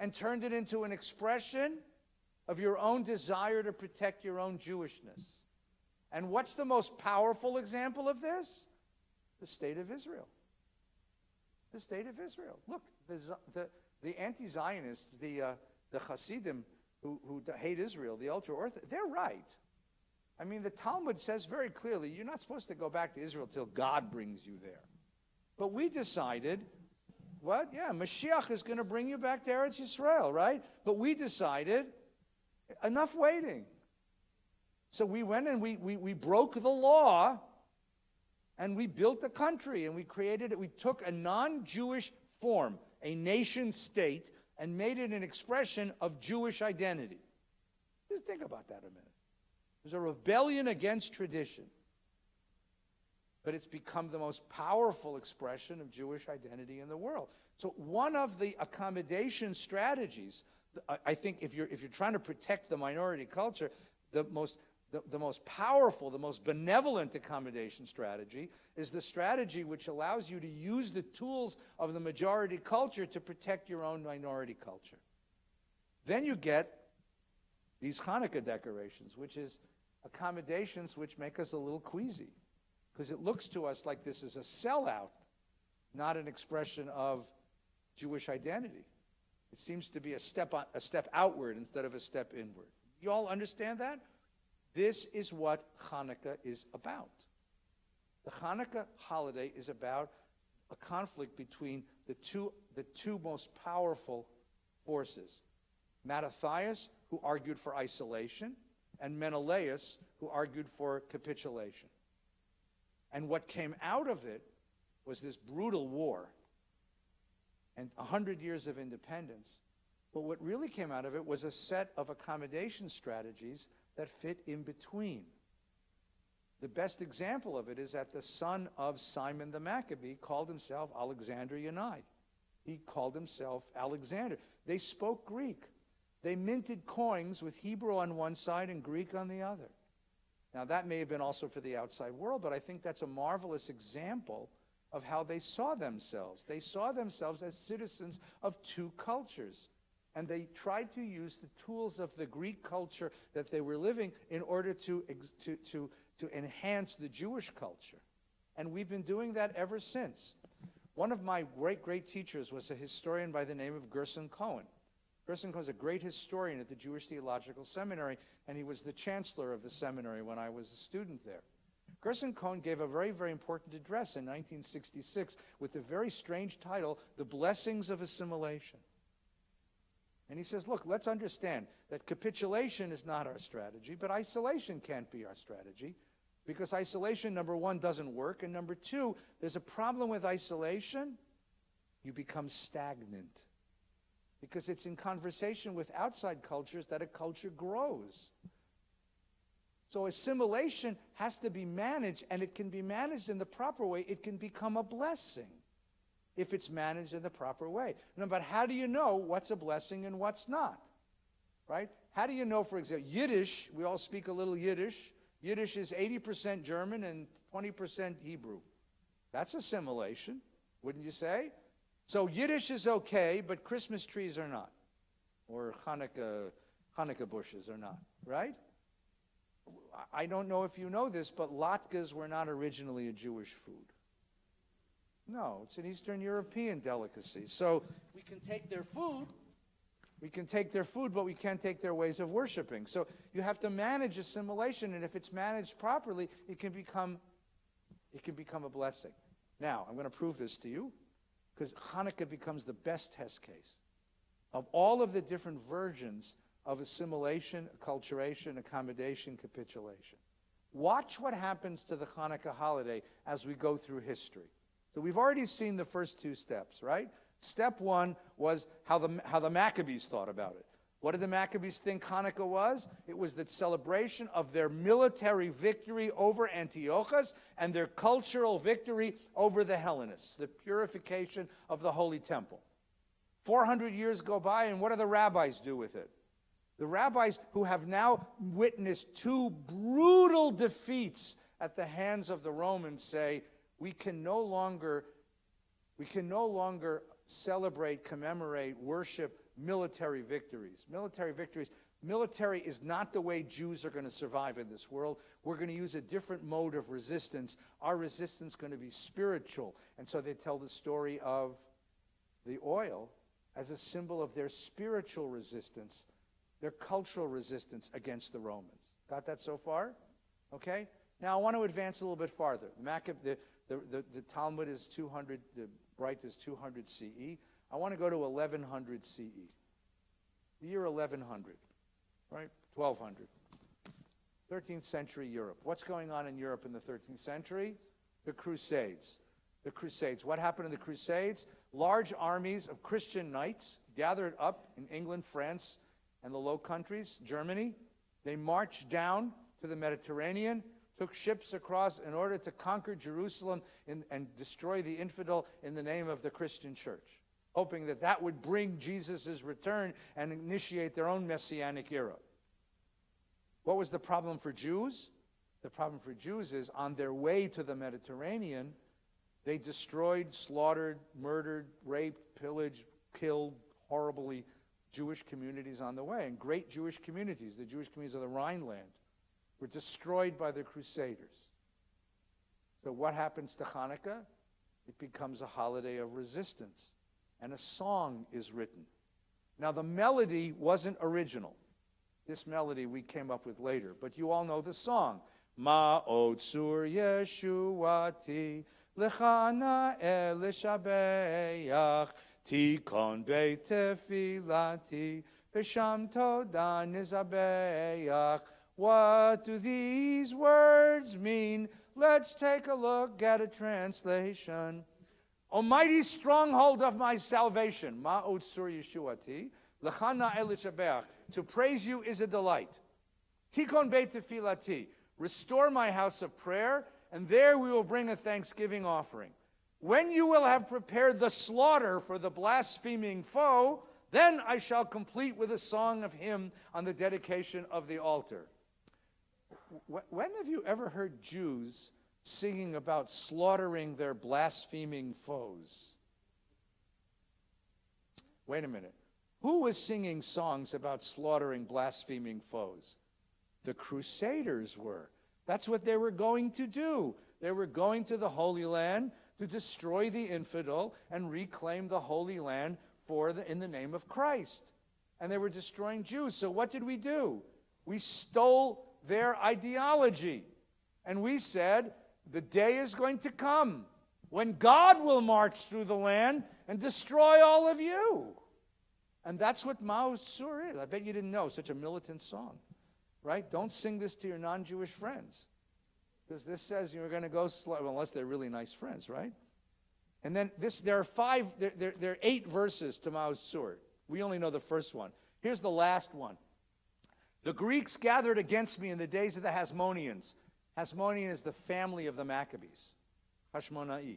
and turned it into an expression of your own desire to protect your own Jewishness. And what's the most powerful example of this? The State of Israel. The State of Israel. Look, the anti-Zionists, the Hasidim who hate Israel, the ultra-Orthodox, they're right. I mean, the Talmud says very clearly, you're not supposed to go back to Israel till God brings you there. But we decided What? Yeah, Mashiach is going to bring you back to Eretz Yisrael, right? But we decided, enough waiting. So we went and we broke the law, and we built a country, and we created it. We took a non-Jewish form, a nation state, and made it an expression of Jewish identity. Just think about that a minute. It was a rebellion against tradition. But it's become the most powerful expression of Jewish identity in the world. So one of the accommodation strategies, I think if you're trying to protect the minority culture, the most powerful, the most benevolent accommodation strategy is the strategy which allows you to use the tools of the majority culture to protect your own minority culture. Then you get these Hanukkah decorations, which is accommodations which make us a little queasy, because it looks to us like this is a sellout, not an expression of Jewish identity. It seems to be a step outward instead of a step inward. You all understand that? This is what Hanukkah is about. The Hanukkah holiday is about a conflict between the two most powerful forces. Mattathias, who argued for isolation, and Menelaus, who argued for capitulation. And what came out of it was this brutal war and 100 years of independence. But what really came out of it was a set of accommodation strategies that fit in between. The best example of it is that the son of Simon the Maccabee called himself Alexander Yanai. He called himself Alexander. They spoke Greek. They minted coins with Hebrew on one side and Greek on the other. Now, that may have been also for the outside world, but I think that's a marvelous example of how they saw themselves. They saw themselves as citizens of two cultures. And they tried to use the tools of the Greek culture that they were living in order to enhance the Jewish culture. And we've been doing that ever since. One of my great teachers was a historian by the name of Gerson Cohen. Gerson Cohen was a great historian at the Jewish Theological Seminary, and he was the chancellor of the seminary when I was a student there. Gerson Cohen gave a very, very important address in 1966 with the very strange title, The Blessings of Assimilation. And he says, look, let's understand that capitulation is not our strategy, but isolation can't be our strategy, because isolation, number one, doesn't work, and number two, there's a problem with isolation. You become stagnant, because it's in conversation with outside cultures that a culture grows. So assimilation has to be managed, and it can be managed in the proper way. It can become a blessing if it's managed in the proper way. No, but how do you know what's a blessing and what's not? Right? How do you know, for example, Yiddish, we all speak a little Yiddish. Yiddish is 80% German and 20% Hebrew. That's assimilation, wouldn't you say? So Yiddish is okay, but Christmas trees are not. Or Hanukkah bushes are not, right? I don't know if you know this, but latkes were not originally a Jewish food. No, it's an Eastern European delicacy. So we can take their food, but we can't take their ways of worshiping. So you have to manage assimilation, and if it's managed properly, it can become a blessing. Now, I'm going to prove this to you, because Hanukkah becomes the best test case of all of the different versions of assimilation, acculturation, accommodation, capitulation. Watch what happens to the Hanukkah holiday as we go through history. So we've already seen the first two steps, right? Step one was how the Maccabees thought about it. What did the Maccabees think Hanukkah was? It was the celebration of their military victory over Antiochus and their cultural victory over the Hellenists, the purification of the Holy Temple. 400 years go by, and what do the rabbis do with it? The rabbis, who have now witnessed two brutal defeats at the hands of the Romans, say, we can no longer celebrate, commemorate, worship military victories. Military is not the way Jews are going to survive in this world. We're going to use a different mode of resistance. Our resistance is going to be spiritual. And so they tell the story of the oil as a symbol of their spiritual resistance, their cultural resistance against the Romans. Got that so far? Okay? Now I want to advance a little bit farther. The Talmud is 200, the bright as 200 CE. I want to go to 1100 CE. The year 1100, right? 1200. 13th century Europe. What's going on in Europe in the 13th century? The Crusades. The Crusades. What happened in the Crusades? Large armies of Christian knights gathered up in England, France, and the Low Countries, Germany. They marched down to the Mediterranean, took ships across in order to conquer Jerusalem and destroy the infidel in the name of the Christian church, hoping that that would bring Jesus' return and initiate their own messianic era. What was the problem for Jews? The problem for Jews is on their way to the Mediterranean, they destroyed, slaughtered, murdered, raped, pillaged, killed horribly Jewish communities on the way. And great Jewish communities, the Jewish communities of the Rhineland, were destroyed by the Crusaders. So what happens to Hanukkah? It becomes a holiday of resistance. And a song is written. Now the melody wasn't original. This melody we came up with later, but you all know the song. Ma'otzur Yeshuati Lechana Elishabeach Tikon Beit Tefilati B'Sham Toda Nizabeach. What do these words mean? Let's take a look at a translation. Almighty stronghold of my salvation, Ma'otzur Yeshuati Lechana Elishabeach. To praise you is a delight. Tikon Beit Tefilati. Restore my house of prayer, and there we will bring a thanksgiving offering. When you will have prepared the slaughter for the blaspheming foe, then I shall complete with a song of hymn on the dedication of the altar. When have you ever heard Jews singing about slaughtering their blaspheming foes? Wait a minute. Who was singing songs about slaughtering blaspheming foes? The Crusaders were. That's what they were going to do. They were going to the Holy Land to destroy the infidel and reclaim the Holy Land in the name of Christ. And they were destroying Jews. So what did we do? We stole their ideology. And we said, the day is going to come when God will march through the land and destroy all of you. And that's what Ma'otzur is. I bet you didn't know, such a militant song, right? Don't sing this to your non-Jewish friends, because this says you're going to go well, unless they're really nice friends, right? And then there are 8 verses to Ma'otzur. We only know the first one. Here's the last one. The Greeks gathered against me in the days of the Hasmoneans. Hasmonean is the family of the Maccabees, Hashmona'i.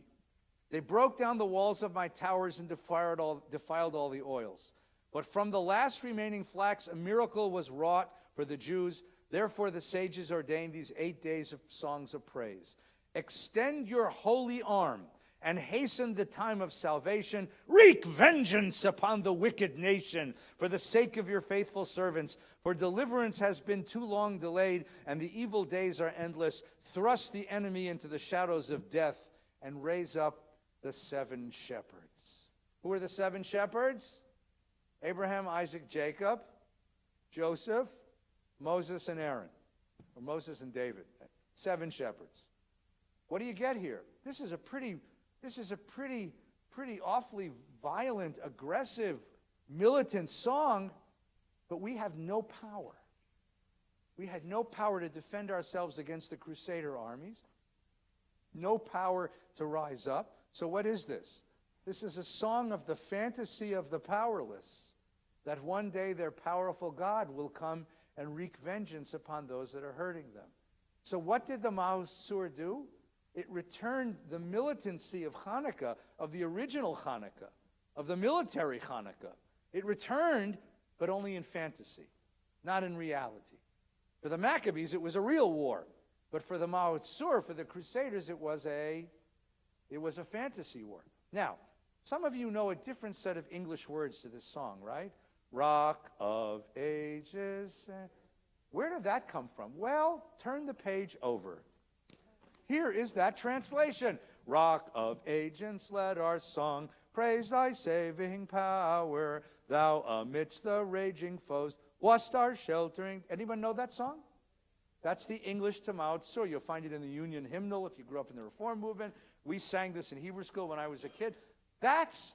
They broke down the walls of my towers and defiled all the oils. But from the last remaining flax, a miracle was wrought for the Jews. Therefore, the sages ordained these 8 days of songs of praise. Extend your holy arm and hasten the time of salvation. Wreak vengeance upon the wicked nation for the sake of your faithful servants. For deliverance has been too long delayed, and the evil days are endless. Thrust the enemy into the shadows of death and raise up the 7 shepherds. Who are the 7 shepherds? Abraham, Isaac, Jacob, Joseph, Moses, and Aaron. Or Moses and David. 7 shepherds. What do you get here? This is a pretty awfully violent, aggressive, militant song, but we have no power. We had no power to defend ourselves against the Crusader armies. No power to rise up. So what is this? This is a song of the fantasy of the powerless, that one day their powerful God will come and wreak vengeance upon those that are hurting them. So what did the Ma'otzur do? It returned the militancy of Hanukkah, of the original Hanukkah, of the military Hanukkah. It returned, but only in fantasy, not in reality. For the Maccabees, it was a real war. But for the Ma'otzur, for the Crusaders, it was a fantasy war. Now, some of you know a different set of English words to this song, right? Rock of Ages. Where did that come from? Well, turn the page over. Here is that translation. Rock of Ages, let our song praise thy saving power. Thou amidst the raging foes wast our sheltering. Anyone know that song? That's the English to Ma'otzur. You'll find it in the Union hymnal if you grew up in the Reform movement. We sang this in Hebrew school when I was a kid. That's,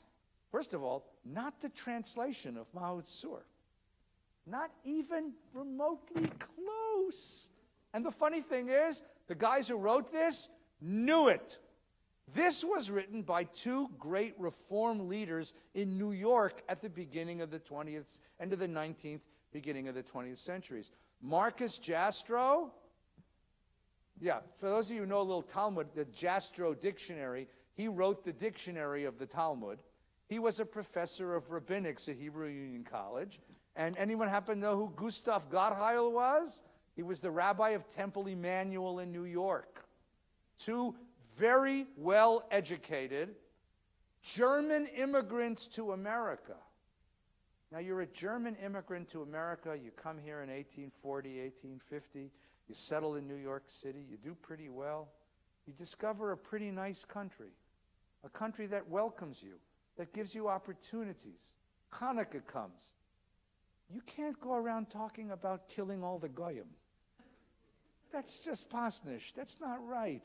first of all, not the translation of Mao Tzu. Not even remotely close. And the funny thing is, the guys who wrote this knew it. This was written by two great reform leaders in New York at the beginning of the 20th, end of the 19th, beginning of the 20th centuries. Marcus Jastrow, yeah, for those of you who know a little Talmud, the Jastrow Dictionary, he wrote the dictionary of the Talmud. He was a professor of rabbinics at Hebrew Union College. And anyone happen to know who Gustav Gottheil was? He was the rabbi of Temple Emmanuel in New York. Two very well-educated German immigrants to America. Now, you're a German immigrant to America. You come here in 1840, 1850. You settle in New York City. You do pretty well. You discover a pretty nice country, a country that welcomes you, that gives you opportunities. Hanukkah comes. You can't go around talking about killing all the goyim. That's just pasnish. That's not right.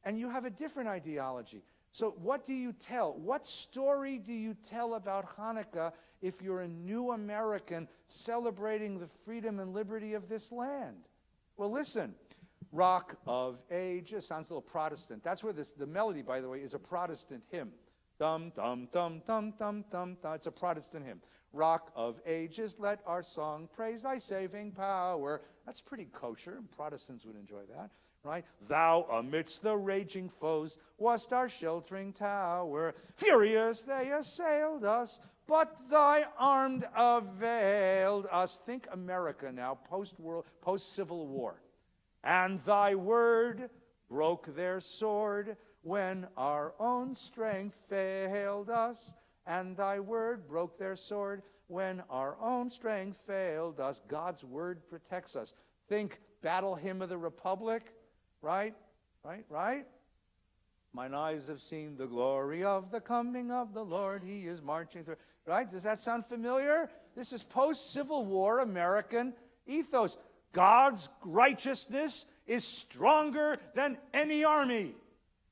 And you have a different ideology. So what do you tell? What story do you tell about Hanukkah if you're a new American celebrating the freedom and liberty of this land? Well, listen. Rock of Ages sounds a little Protestant. That's where the melody, by the way, is a Protestant hymn. Dum, dum, dum, dum, dum, dum, dum. It's a Protestant hymn. Rock of Ages, let our song praise thy saving power. That's pretty kosher. Protestants would enjoy that. Right? Thou amidst the raging foes wast our sheltering tower. Furious they assailed us, but thy arm availed us. Think America now, post-Civil War. And thy word broke their sword when our own strength failed us. And thy word broke their sword when our own strength failed us. God's word protects us. Think Battle Hymn of the Republic. Right? Mine eyes have seen the glory of the coming of the Lord. He is marching through. Right? Does that sound familiar? This is post-Civil War American ethos. God's righteousness is stronger than any army.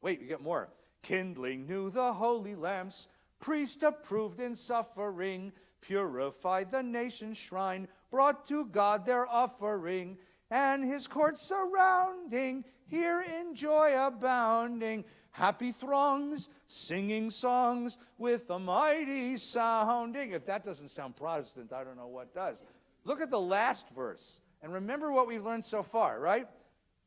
Wait, we get more. Kindling new the holy lamps, priest approved in suffering, purified the nation's shrine, brought to God their offering, and his courts surrounding, here in joy abounding, happy throngs, singing songs with a mighty sounding. If that doesn't sound Protestant, I don't know what does. Look at the last verse, and remember what we've learned so far, right?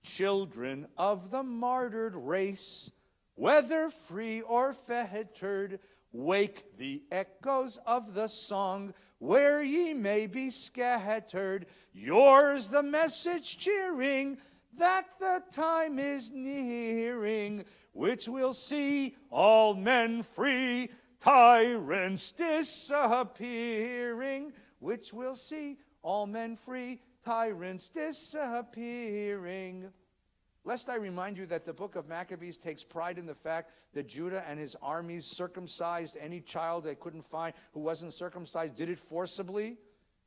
Children of the martyred race, whether free or fettered, wake the echoes of the song, where ye may be scattered. Yours the message cheering, that the time is nearing, which will see all men free, tyrants disappearing. Which will see all men free, tyrants disappearing. Lest I remind you that the book of Maccabees takes pride in the fact that Judah and his armies circumcised any child they couldn't find who wasn't circumcised, did it forcibly,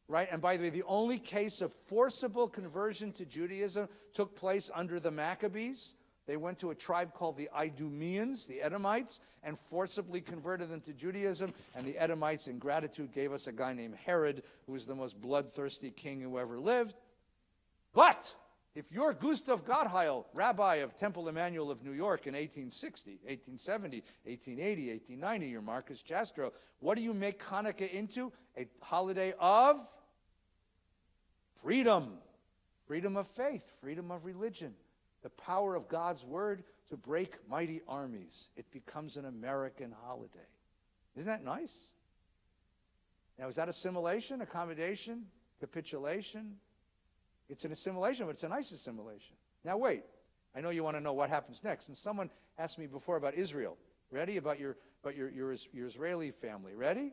right? And by the way, the only case of forcible conversion to Judaism took place under the Maccabees. They went to a tribe called the Idumeans, the Edomites, and forcibly converted them to Judaism. And the Edomites, in gratitude, gave us a guy named Herod, who was the most bloodthirsty king who ever lived. But if you're Gustav Gottheil, rabbi of Temple Emmanuel of New York in 1860, 1870, 1880, 1890, you're Marcus Jastrow, what do you make Hanukkah into? A holiday of freedom. Freedom of faith, freedom of religion. The power of God's word to break mighty armies. It becomes an American holiday. Isn't that nice? Now, is that assimilation, accommodation, capitulation? It's an assimilation, but it's a nice assimilation. Now, wait. I know you want to know what happens next. And someone asked me before about Israel. Ready? About your Israeli family. Ready?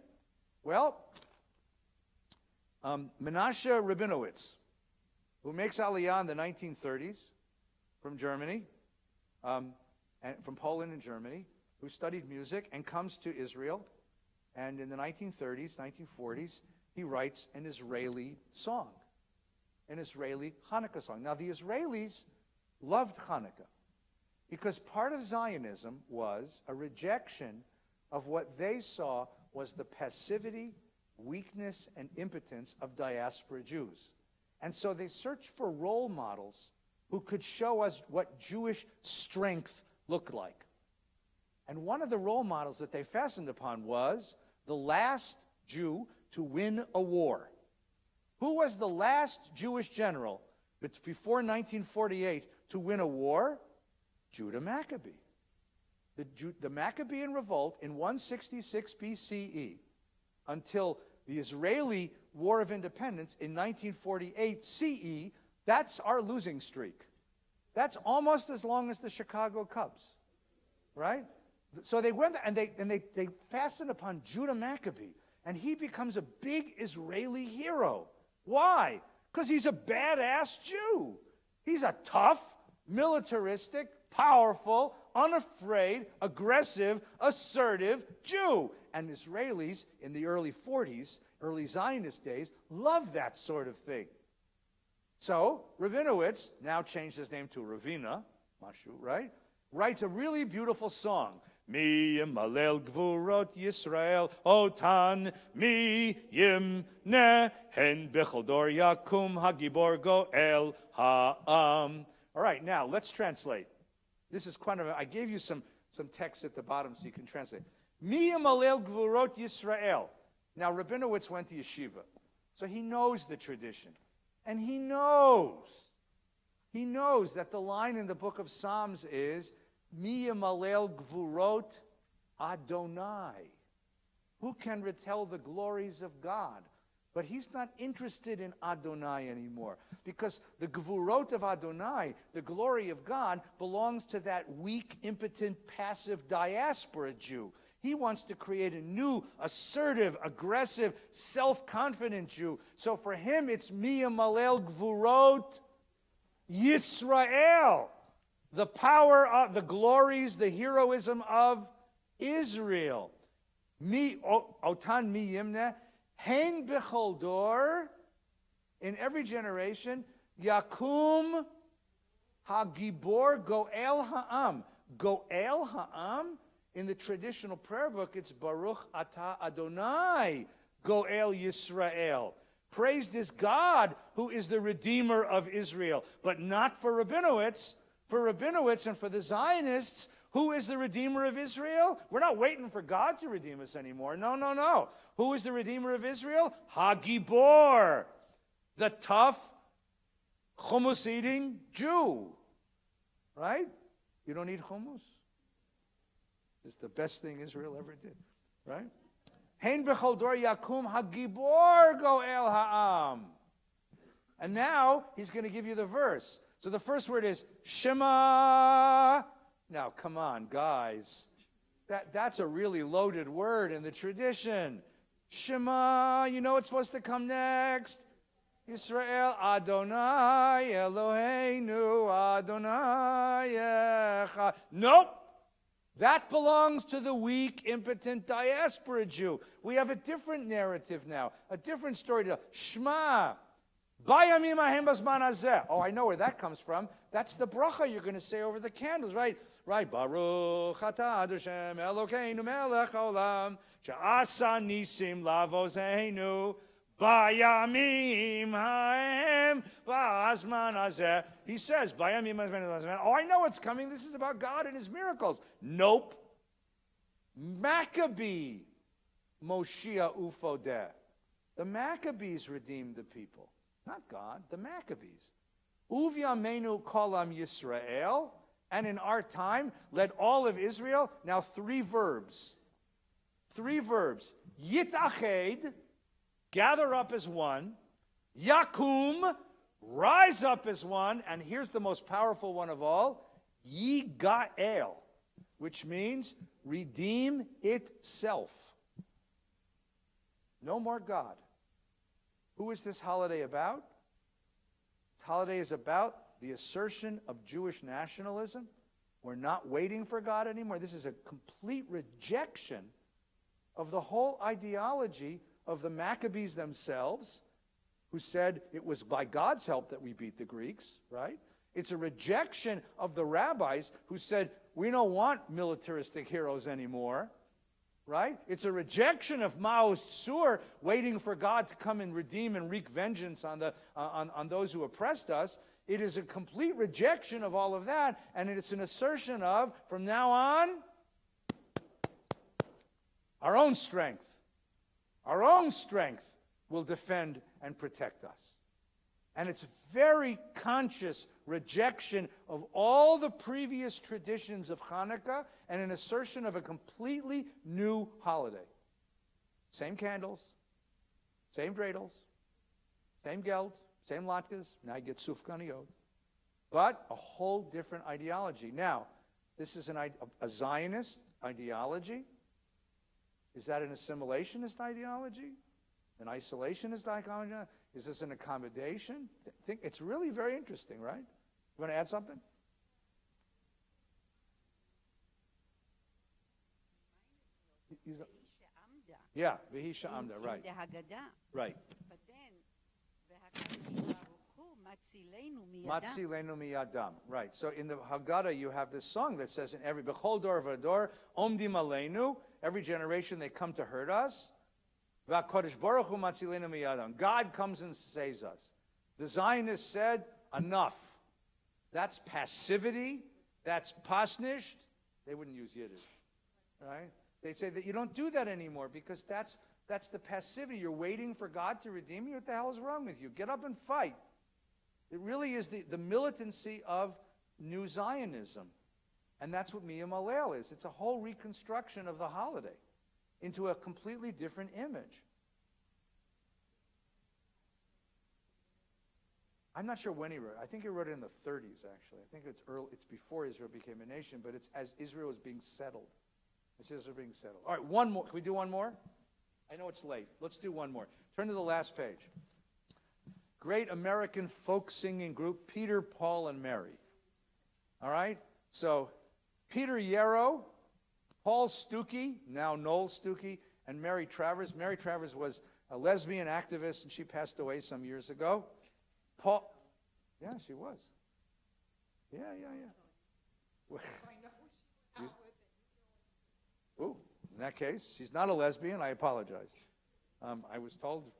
Well, Menashe Rabinowitz, who makes Aliyah in the 1930s from Germany, and from Poland and Germany, who studied music and comes to Israel. And in the 1930s, 1940s, he writes an Israeli song. An Israeli Hanukkah song. Now, the Israelis loved Hanukkah because part of Zionism was a rejection of what they saw was the passivity, weakness, and impotence of diaspora Jews. And so they searched for role models who could show us what Jewish strength looked like. And one of the role models that they fastened upon was the last Jew to win a war. Who was the last Jewish general before 1948 to win a war? Judah Maccabee. The Maccabean revolt in 166 BCE until the Israeli War of Independence in 1948 CE, that's our losing streak. That's almost as long as the Chicago Cubs, right? So they went and they fastened upon Judah Maccabee, and he becomes a big Israeli hero. Why? Because he's a badass Jew. He's a tough, militaristic, powerful, unafraid, aggressive, assertive Jew. And Israelis in the early 40s, early Zionist days, loved that sort of thing. So Rabinowitz, now changed his name to Ravina, Mashu, right? Writes a really beautiful song. Mi yimalel gvurot Yisrael otan mi yimne hen bechol dor yakum hagibor goel ha'am. All right, now let's translate. This is kind of, I gave you some text at the bottom so you can translate. Mi yimalel gvurot Yisrael. Now Rabinowitz went to yeshiva, so he knows the tradition. And he knows that the line in the book of Psalms is, Mi yimalel gvurot Adonai. Who can retell the glories of God? But he's not interested in Adonai anymore, because the gvurot of Adonai, the glory of God, belongs to that weak, impotent, passive diaspora Jew. He wants to create a new, assertive, aggressive, self-confident Jew. So for him, it's Mi yimalel gvurot Yisrael. The power of the glories, the heroism of Israel. Otan mi yimne, hein bechol dor, in every generation, yakum hagibor goel ha'am. Goel ha'am, in the traditional prayer book, it's Baruch Atah Adonai, Goel Yisrael. Praised is God, who is the Redeemer of Israel. But not for Rabinowitz. For Rabinowitz and for the Zionists, who is the Redeemer of Israel? We're not waiting for God to redeem us anymore. No, no, no. Who is the Redeemer of Israel? Hagibor, the tough, hummus-eating Jew. Right? You don't eat hummus? It's the best thing Israel ever did. Right? Hein bechol dor yakum hagibor goel ha'am. And now he's going to give you the verse. So the first word is Shema. Now, come on, guys. That's a really loaded word in the tradition. Shema, you know what's supposed to come next? Yisrael, Adonai Eloheinu, Adonai Echad. Nope. That belongs to the weak, impotent diaspora Jew. We have a different narrative now, a different story to tell. Shema. Oh, I know where that comes from. That's the bracha you're going to say over the candles, right? Right. Baruch atah Hashem Elokeinu melech haolam she'asa nisim lavoseinu bayamim haem ba'azman hazeh. He says, bayamim hazeh. Oh, I know what's coming. This is about God and his miracles. Nope. Maccabee Moshiach Ufodeh. The Maccabees redeemed the people. Not God, the Maccabees. Uvyamenu kolam Yisrael, and in our time, led all of Israel. Now three verbs. Yitached, gather up as one. Yakum, rise up as one. And here's the most powerful one of all. Yigael, which means redeem itself. No more God. Who is this holiday about? This holiday is about the assertion of Jewish nationalism. We're not waiting for God anymore. This is a complete rejection of the whole ideology of the Maccabees themselves, who said it was by God's help that we beat the Greeks, right? It's a rejection of the rabbis who said, we don't want militaristic heroes anymore. right? It's a rejection of Mao's Tzur, waiting for God to come and redeem and wreak vengeance on those who oppressed us. It is a complete rejection of all of that, and it's an assertion of, from now on, our own strength. Our own strength will defend and protect us. And it's a very conscious rejection of all the previous traditions of Hanukkah and an assertion of a completely new holiday. Same candles, same dreidels, same geld, same latkes. Now you get sufganiyot. But a whole different ideology. Now, this is a Zionist ideology. Is that an assimilationist ideology? An isolationist ideology? Is this an accommodation? It's really very interesting, right? You want to add something? Yeah, Vihi Sha'amda, right. In the Haggadah. Right. But then, Matzilenu miyadam. Right. So in the Haggadah, you have this song that says in every Bechol dor v'dor omdim aleinu. Every generation they come to hurt us. V'HaKadosh Baruch Hu matzilenu miyadam. God comes and saves us. The Zionists said, enough. That's passivity. That's pasnisht. They wouldn't use Yiddish, right? They'd say that you don't do that anymore because that's the passivity. You're waiting for God to redeem you. What the hell is wrong with you? Get up and fight. It really is the militancy of New Zionism. And that's what Miyam Alel is. It's a whole reconstruction of the holiday into a completely different image. I'm not sure when he wrote it. I think he wrote it in the 30s, actually. I think it's early. It's before Israel became a nation, but it's as Israel was being settled. It's Israel being settled. All right, one more. Can we do one more? I know it's late. Let's do one more. Turn to the last page. Great American folk singing group, Peter, Paul, and Mary. All right? So, Peter Yarrow, Paul Stuckey, now Noel Stuckey, and Mary Travers. Mary Travers was a lesbian activist, and she passed away some years ago. Paul, yeah, she was. Yeah. Ooh, in that case, she's not a lesbian. I apologize. I was told.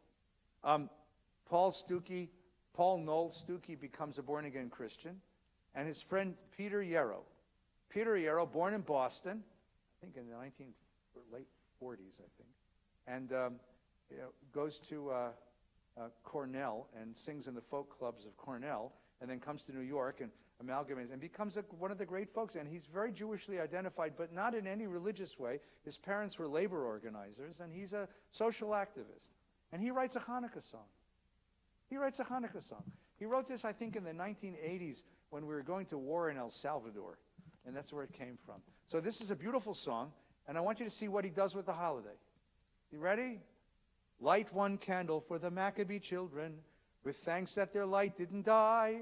Paul Noel Stuckey becomes a born-again Christian, and his friend Peter Yarrow. Peter Yarrow, born in Boston, I think in the late 40s, I think, and goes to Cornell and sings in the folk clubs of Cornell, and then comes to New York and amalgamates and becomes one of the great folks. And he's very Jewishly identified, but not in any religious way. His parents were labor organizers, and he's a social activist. And he writes a Hanukkah song. He wrote this, I think, in the 1980s when we were going to war in El Salvador, and that's where it came from. So this is a beautiful song, and I want you to see what he does with the holiday. You ready? Light one candle for the Maccabee children, with thanks that their light didn't die.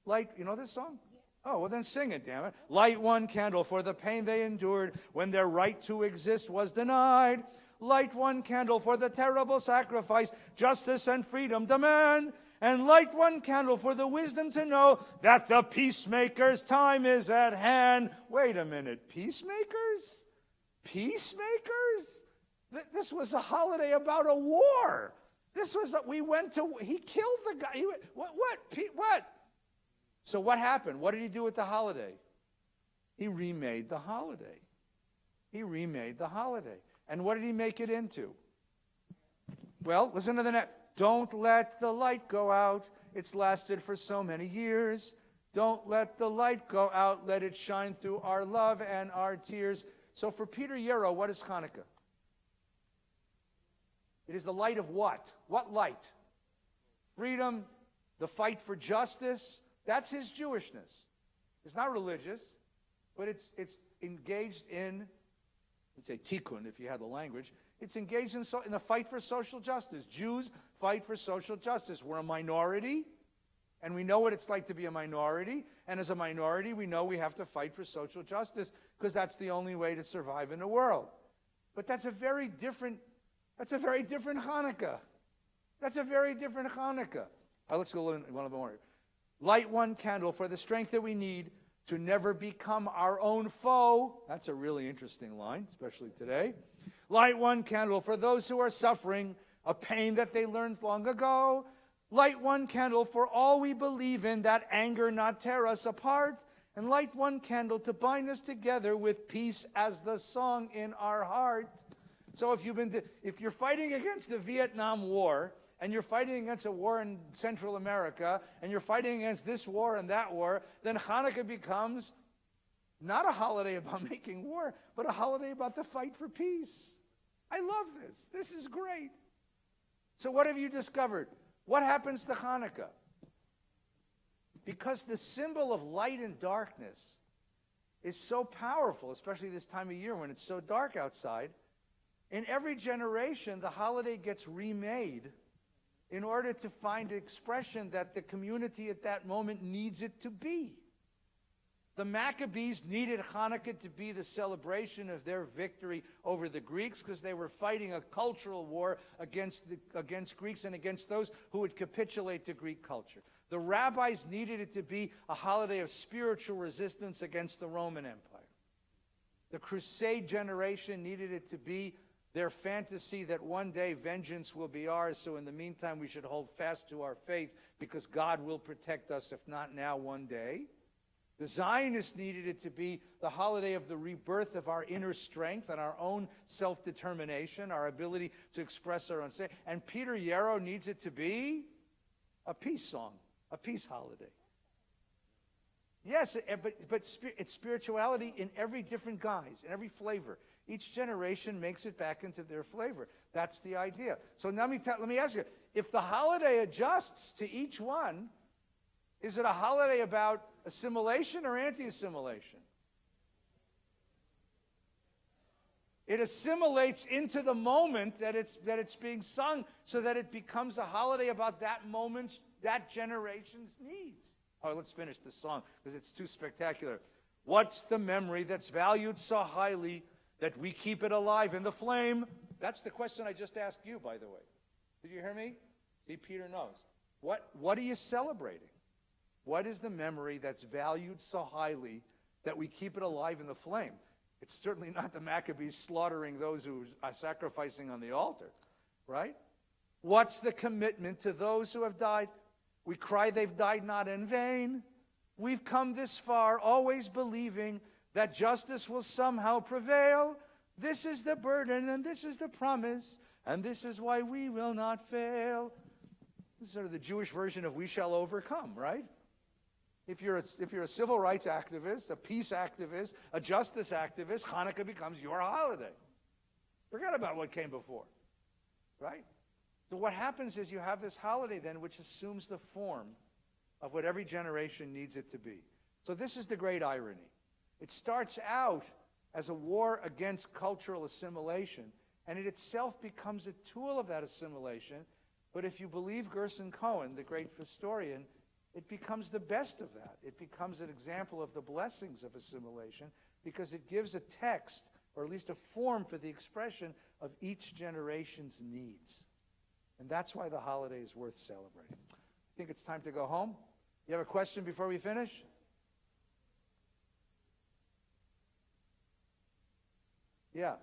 You know this song? Oh, well then sing it, damn it. Light one candle for the pain they endured when their right to exist was denied. Light one candle for the terrible sacrifice justice and freedom demand. And light one candle for the wisdom to know that the peacemaker's time is at hand. Wait a minute, peacemakers? Peacemakers? This was a holiday about a war. He killed the guy. What? So what happened? What did he do with the holiday? He remade the holiday. And what did he make it into? Well, listen to the next. Don't let the light go out. It's lasted for so many years. Don't let the light go out. Let it shine through our love and our tears. So for Peter Yarrow, what is Hanukkah? It is the light of what? What light? Freedom, the fight for justice. That's his Jewishness. It's not religious, but it's engaged in, let's say tikkun if you had the language, it's engaged in the fight for social justice. Jews fight for social justice. We're a minority, and we know what it's like to be a minority, and as a minority, we know we have to fight for social justice because that's the only way to survive in the world. But that's a very different Hanukkah. Let's go one more. Light one candle for the strength that we need to never become our own foe. That's a really interesting line, especially today. Light one candle for those who are suffering a pain that they learned long ago. Light one candle for all we believe in, that anger not tear us apart. And light one candle to bind us together with peace as the song in our heart. So if you're fighting against the Vietnam War, and you're fighting against a war in Central America, and you're fighting against this war and that war, then Hanukkah becomes not a holiday about making war, but a holiday about the fight for peace. I love this. This is great. So what have you discovered? What happens to Hanukkah? Because the symbol of light and darkness is so powerful, especially this time of year when it's so dark outside, in every generation, the holiday gets remade in order to find expression that the community at that moment needs it to be. The Maccabees needed Hanukkah to be the celebration of their victory over the Greeks because they were fighting a cultural war against Greeks and against those who would capitulate to Greek culture. The rabbis needed it to be a holiday of spiritual resistance against the Roman Empire. The Crusade generation needed it to be their fantasy that one day vengeance will be ours, so in the meantime we should hold fast to our faith because God will protect us, if not now, one day. The Zionists needed it to be the holiday of the rebirth of our inner strength and our own self-determination, our ability to express our own say. And Peter Yarrow needs it to be a peace song, a peace holiday. Yes, but it's spirituality in every different guise, in every flavor. Each generation makes it back into their flavor. That's the idea. So now let me ask you, if the holiday adjusts to each one, is it a holiday about assimilation or anti-assimilation? It assimilates into the moment that it's being sung so that it becomes a holiday about that moment's, that generation's needs. All right, let's finish this song because it's too spectacular. What's the memory that's valued so highly that we keep it alive in the flame? That's the question I just asked you, by the way. Did you hear me? See, Peter knows. What are you celebrating? What is the memory that's valued so highly that we keep it alive in the flame? It's certainly not the Maccabees slaughtering those who are sacrificing on the altar, right? What's the commitment to those who have died? We cry they've died not in vain. We've come this far always believing that justice will somehow prevail. This is the burden and this is the promise, and this is why we will not fail. This is sort of the Jewish version of we shall overcome, right? If you're a civil rights activist, a peace activist, a justice activist, Hanukkah becomes your holiday. Forget about what came before, right? So what happens is you have this holiday then which assumes the form of what every generation needs it to be. So this is the great irony. It starts out as a war against cultural assimilation, and it itself becomes a tool of that assimilation. But if you believe Gerson Cohen, the great historian, it becomes the best of that. It becomes an example of the blessings of assimilation because it gives a text, or at least a form for the expression of each generation's needs. And that's why the holiday is worth celebrating. I think it's time to go home. You have a question before we finish? Yeah.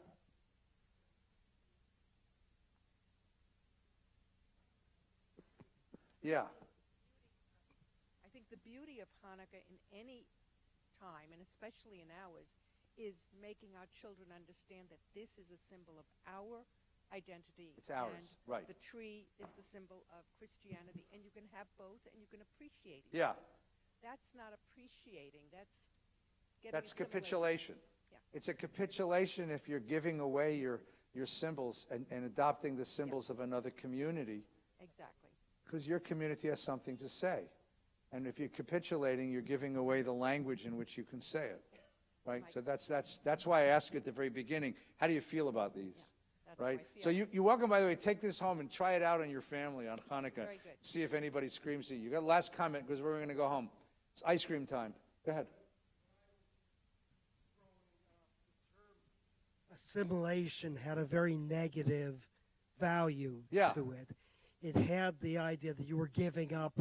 Yeah. I think the beauty of Hanukkah in any time, and especially in ours, is making our children understand that this is a symbol of our identity. It's ours, and right. The tree is the symbol of Christianity, and you can have both, and you can appreciate it. Yeah. That's not appreciating. That's getting That's capitulation. Yeah. It's a capitulation if you're giving away your symbols and adopting the symbols of another community. Exactly. Because your community has something to say. And if you're capitulating, you're giving away the language in which you can say it. Right? So that's why I asked you at the very beginning, how do you feel about these? Yeah, that's how I right? feel. So you're welcome, by the way, take this home and try it out on your family on Hanukkah. Very good. See if anybody screams at you. You got a last comment because we're going to go home. It's ice cream time. Go ahead. Assimilation had a very negative value Yeah. to it. It had the idea that you were giving up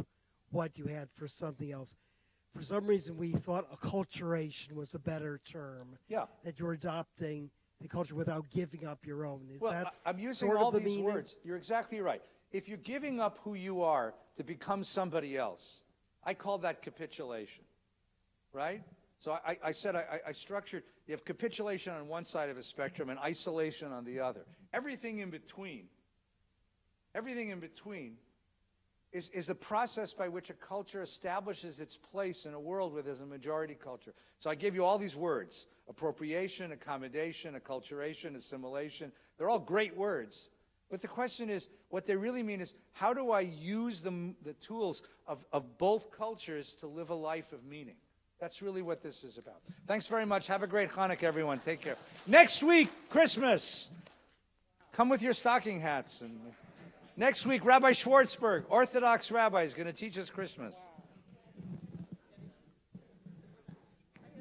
what you had for something else. for some reason we thought acculturation was a better term. Yeah. That you're adopting the culture without giving up your own. Is Well, that I'm using sort all of the these meaning? words. You're exactly right. If you're giving up who you are to become somebody else, I call that capitulation, right? So I said I structured, you have capitulation on one side of a spectrum and isolation on the other. Everything in between is the process by which a culture establishes its place in a world where there's a majority culture. So I gave you all these words: appropriation, accommodation, acculturation, assimilation. They're all great words. But the question is, what they really mean is, how do I use the tools of both cultures to live a life of meaning? That's really what this is about. Thanks very much. Have a great Hanukkah, everyone. Take care. Next week, Christmas. Come with your stocking hats. And next week, Rabbi Schwartzberg, Orthodox rabbi, is going to teach us Christmas.